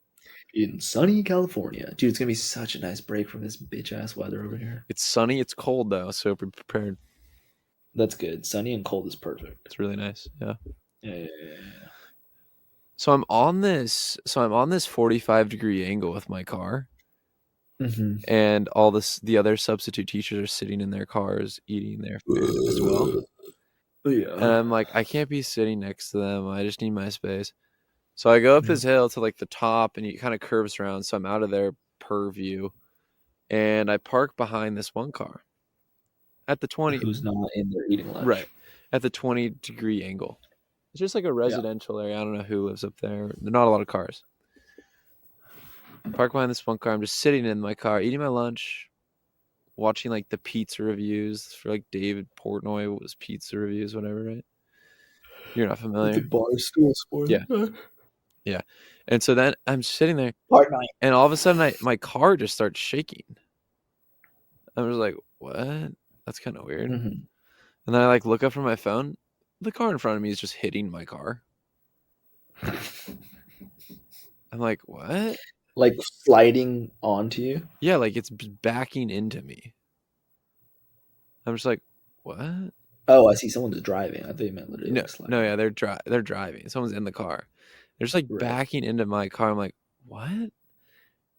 In sunny California. Dude, it's gonna be such a nice break from this bitch ass weather over here. It's sunny. It's cold though, so be prepared. That's good. Sunny and cold is perfect. It's really nice. Yeah. Yeah. So I'm on this. 45-degree angle with my car, Mm-hmm. and all the other substitute teachers are sitting in their cars eating their food as well. Yeah. And I'm like, I can't be sitting next to them. I just need my space. So I go up this hill to like the top, and it kind of curves around. So I'm out of their purview, and I park behind this one car at the 20. Who's not in there eating lunch? Right, at the 20-degree angle. It's just like a residential area. I don't know who lives up there. There are not a lot of cars. Park behind this one car. I'm just sitting in my car, eating my lunch, watching like the pizza reviews for like David Portnoy. What was pizza reviews, whatever, right? You're not familiar. The bar stool sport. Yeah. Yeah. And so then I'm sitting there, Part 9. and all of a sudden my car just starts shaking. I was like, what? That's kind of weird. Mm-hmm. And then I like look up from my phone. The car in front of me is just hitting my car. I'm like, what? Like sliding onto you. Yeah, like it's backing into me. I'm just like, what? Oh, I see. Someone's driving. I thought you meant literally No, like no, sliding. yeah, they're driving. Someone's in the car. They're just like Right. backing into my car. I'm like, what?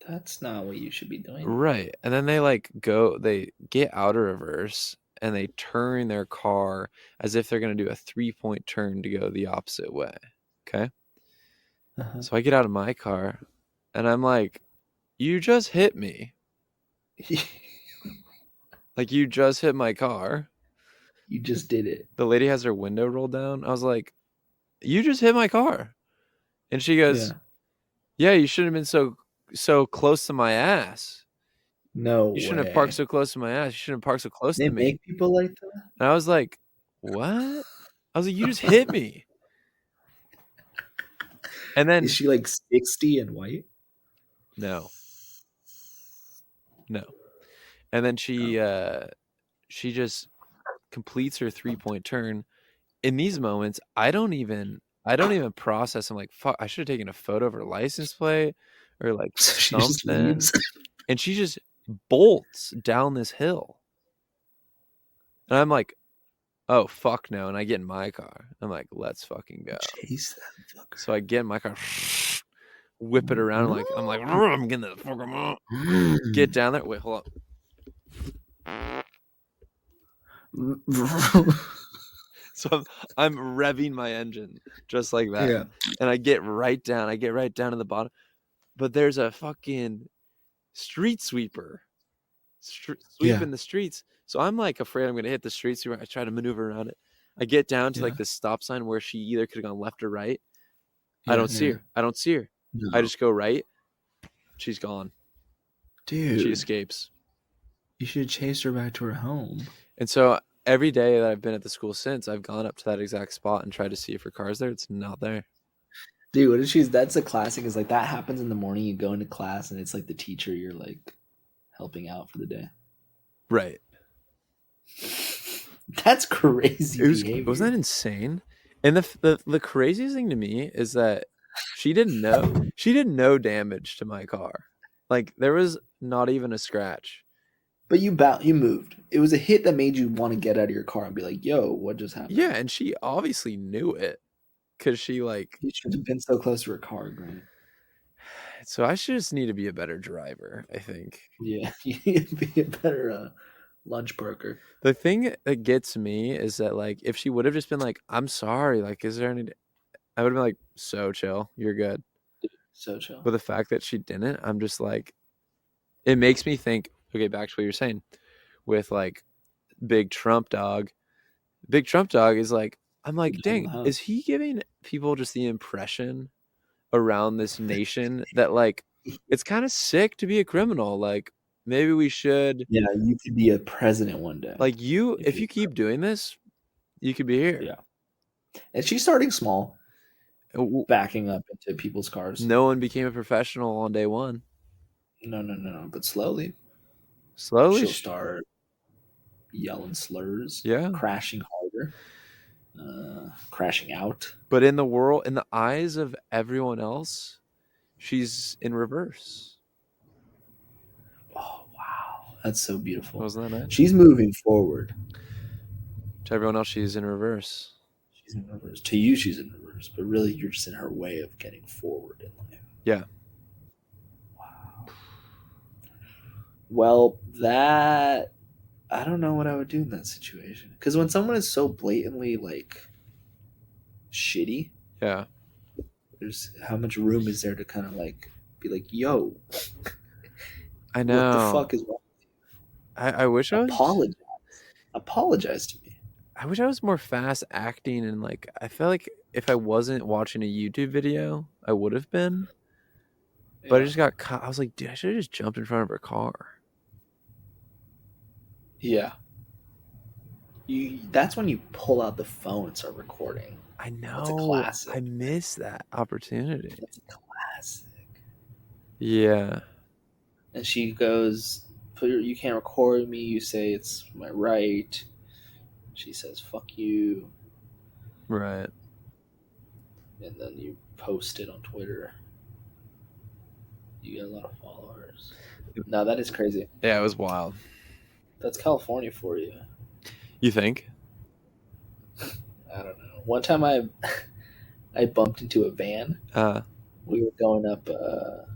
That's not what you should be doing. Right. And then they get out of reverse and they turn their car as if they're gonna do a 3-point turn to go the opposite way. Okay. Uh-huh. So I get out of my car and I'm like, you just hit me. Like you just hit my car. You just did it. The lady has her window rolled down. I was like, you just hit my car. And she goes, Yeah. yeah, you shouldn't have been so close to my ass. No You shouldn't have parked way. so close to my ass. You shouldn't have parked so close They to me. make people like that? And I was like, what? I was like, you just hit me. And Is then she like 60 and white? no, no. And then she just completes her 3-point turn. In these moments, I don't even process. I'm like, fuck, I should have taken a photo of her license plate or like So she just something. leaves. And she just bolts down this hill. And I'm like, oh fuck no. And I get in my car. I'm like, let's fucking go. Chase that fucker. So I get in my car, whip it around. I'm like, I'm getting the fuck out. Get down there. Wait, hold on. So I'm revving my engine just like that. Yeah. And I get right down. I get right down to the bottom. But there's a fucking street sweeper Yeah. sweeping the streets. So I'm like afraid I'm going to hit the street sweeper. I try to maneuver around it. I get down to Yeah. like this stop sign where she either could have gone left or right. I Yeah. don't see Yeah. her. I don't see her. I No. just go right. She's gone. She Dude, escapes. you should chase her back to her home. And so every day that I've been at the school since, I've gone up to that exact spot and tried to see if her car's there. It's not there. Dude, what if she's that's a classic is like that happens in the morning, you go into class and it's like the teacher you're like helping out for the day. Right. That's crazy behavior. Wasn't that insane? And the craziest thing to me is that she didn't know damage to my car. Like there was not even a scratch. But you moved. It was a hit that made you want to get out of your car and be like, "Yo, what just happened?" Yeah, and she obviously knew it because she like. You should have been so close to her car, Grant. So I should just need to be a better driver, I think. Yeah, you'd be a better lunch broker. The thing that gets me is that like if she would have just been like, "I'm sorry," like, is there any? I would have been like, "So chill, you're good." So chill. But the fact that she didn't, I'm just like, it makes me think. Okay, back to what you're saying with like Big Trump Dog. Big Trump Dog is like, I'm like, dang, is he giving people just the impression around this nation that like it's kind of sick to be a criminal? Like maybe we should. Yeah, you could be a president one day. Like if you keep doing this, you could be here. Yeah. And she's starting small, Uh, backing up into people's cars. No one became a professional on day one. No. But slowly, Slowly, she'll start yelling slurs, yeah. crashing harder, crashing out. But in the eyes of everyone else, she's in reverse. Oh wow, that's so beautiful. Wasn't that nice? She's moving forward. To everyone else, she's in reverse. She's in reverse. To you, she's in reverse, but really, you're just in her way of getting forward in life. Yeah. Wow. Well, that I don't know what I would do in that situation. Because when someone is so blatantly like shitty, Yeah. there's how much room is there to kind of like be like, yo, I know. what the fuck is wrong? I wish I was. Apologize to me. I wish I was more fast acting and like I feel like if I wasn't watching a YouTube video, I would have been. But I just got caught. I was like, dude, I should have just jumped in front of her car. Yeah. That's when you pull out the phone and start recording. I know. That's a classic. I miss that opportunity. That's a classic. Yeah. And she goes, you can't record me. You say it's my right. She says, fuck you. Right. And then you post it on Twitter. You get a lot of followers. No, that is crazy. Yeah, it was wild. That's California for you. You think? I don't know. One time I bumped into a van. We were going up. It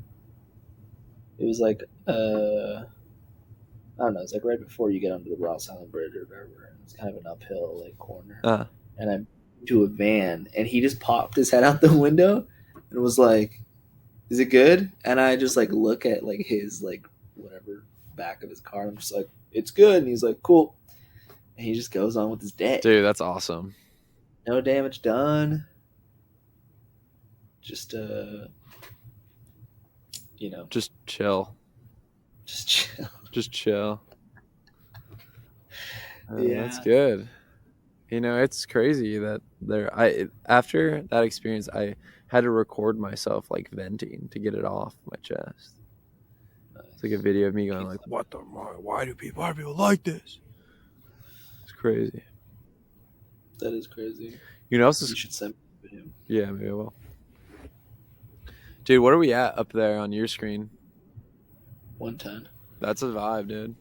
was like I don't know. It's like right before you get onto the Ross Island Bridge or whatever. It's kind of an uphill like corner, and I to a van, and he just popped his head out the window and was like, "Is it good?" And I just like look at like his like whatever back of his car. I'm just like, "It's good," and he's like, "Cool," and he just goes on with his day. Dude, that's awesome. No damage done. Just you know, Just chill. just chill. Just chill. Yeah, that's good. You know, it's crazy that after that experience, I had to record myself like venting to get it off my chest. nice. It's like a video of me going like, "What the? Why do people like this?" It's crazy. That is crazy. You know, else You should send me to him. Yeah, maybe I will. Dude, what are we at up there on your screen? 110. That's a vibe, dude.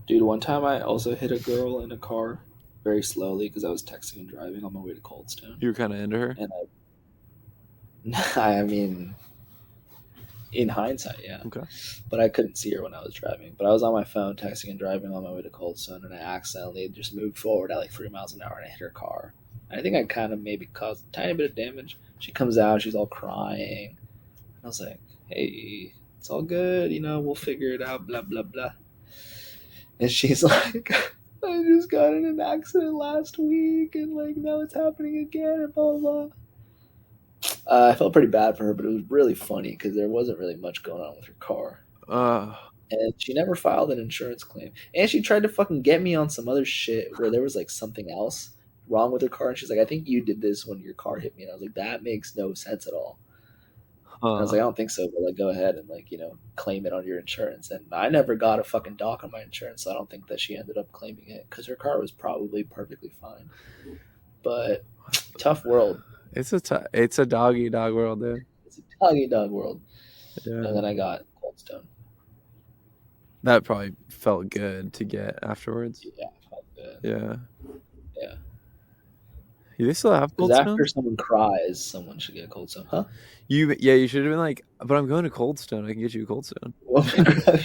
Dude, one time I also hit a girl in a car very slowly because I was texting and driving on my way to Coldstone. You were kind of into her? And I mean, in hindsight, yeah. Okay. But I couldn't see her when I was driving. But I was on my phone texting and driving on my way to Coldstone, and I accidentally just moved forward at like 3 miles an hour and I hit her car. I think I kind of maybe caused a tiny bit of damage. She comes out, she's all crying. I was like, hey, it's all good, we'll figure it out, blah, blah, blah. And she's like, I just got in an accident last week, and like now it's happening again, and blah, blah, blah. I felt pretty bad for her, but it was really funny because there wasn't really much going on with her car. And she never filed an insurance claim. And she tried to fucking get me on some other shit where there was like something else wrong with her car. And she's like, I think you did this when your car hit me. And I was like, that makes no sense at all. I was like, I don't think so, but like, go ahead and like, claim it on your insurance. And I never got a fucking doc on my insurance, so I don't think that she ended up claiming it because her car was probably perfectly fine. But tough world. It's a doggy dog world, dude. It's a doggy dog world. Yeah. And then I got Coldstone. That probably felt good to get afterwards. Yeah, it felt good. Yeah. Yeah. You still have Because Coldstone? after someone cries, someone should get Coldstone, huh? You should have been like, but I'm going to Coldstone. I can get you a Coldstone. Well,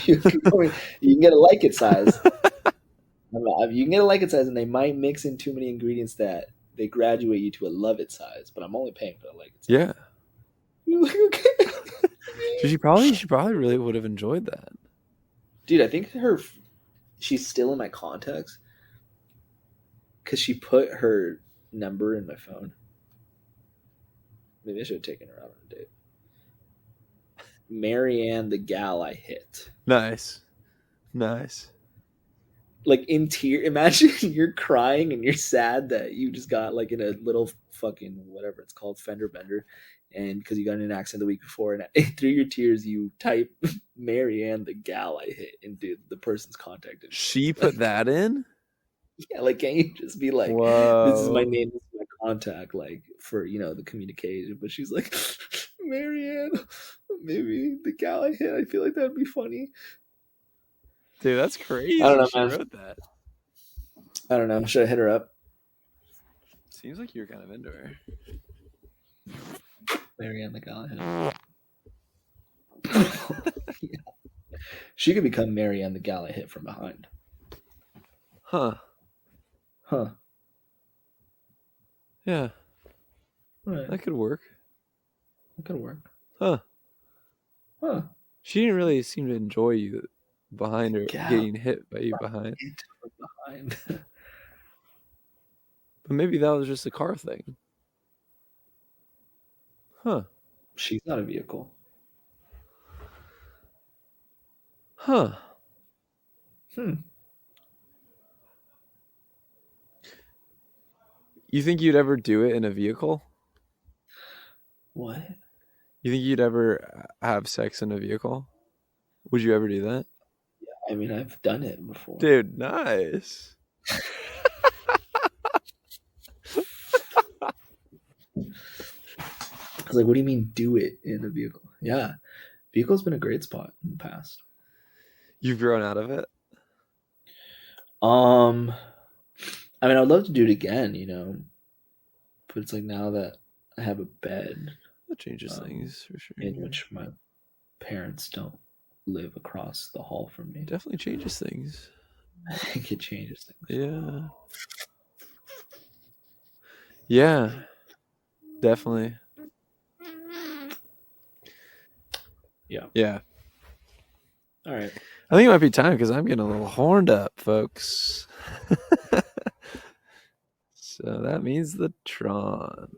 you can get a like it size. You can get a like it size, and they might mix in too many ingredients that they graduate you to a love it size. But I'm only paying for a like it size. Yeah. You're like, okay. So she probably really would have enjoyed that. Dude, I think she's still in my contacts because she put her number in my phone. Maybe I should have taken her out on a date. Marianne, the gal I hit. Nice. Like in tears. Imagine you're crying and you're sad that you just got like in a little fucking whatever it's called fender bender, and because you got in an accident the week before, and through your tears you type Marianne, the gal I hit, into the person's contact. She put that in? Yeah, like can't you just be like, whoa, this is my name, this is my contact, like for the communication. But she's like, Marianne, maybe the gal I hit. I feel like that'd be funny. Dude, that's crazy. I don't know, she man. wrote that. I don't know. Should I hit her up? Seems like you're kind of into her. Marianne, the gal I hit. Yeah. She could become Marianne, the gal I hit from behind. Huh. Yeah. Right. That could work. Huh. She didn't really seem to enjoy you behind her, getting hit by you behind. But maybe that was just a car thing. Huh. She's not a vehicle. Huh. You think you'd ever do it in a vehicle? What? You think you'd ever have sex in a vehicle? Would you ever do that? Yeah, I mean, I've done it before. Dude, nice. I was like, what do you mean do it in a vehicle? Yeah. Vehicle's been a great spot in the past. You've grown out of it. I mean, I'd love to do it again, but it's like now that I have a bed, That changes things for sure. in which my parents don't live across the hall from me. Definitely changes things. I think it changes things. Yeah. Yeah. Definitely. Yeah. Yeah. All right. I think it might be time because I'm getting a little horned up, folks. So that means the Tron.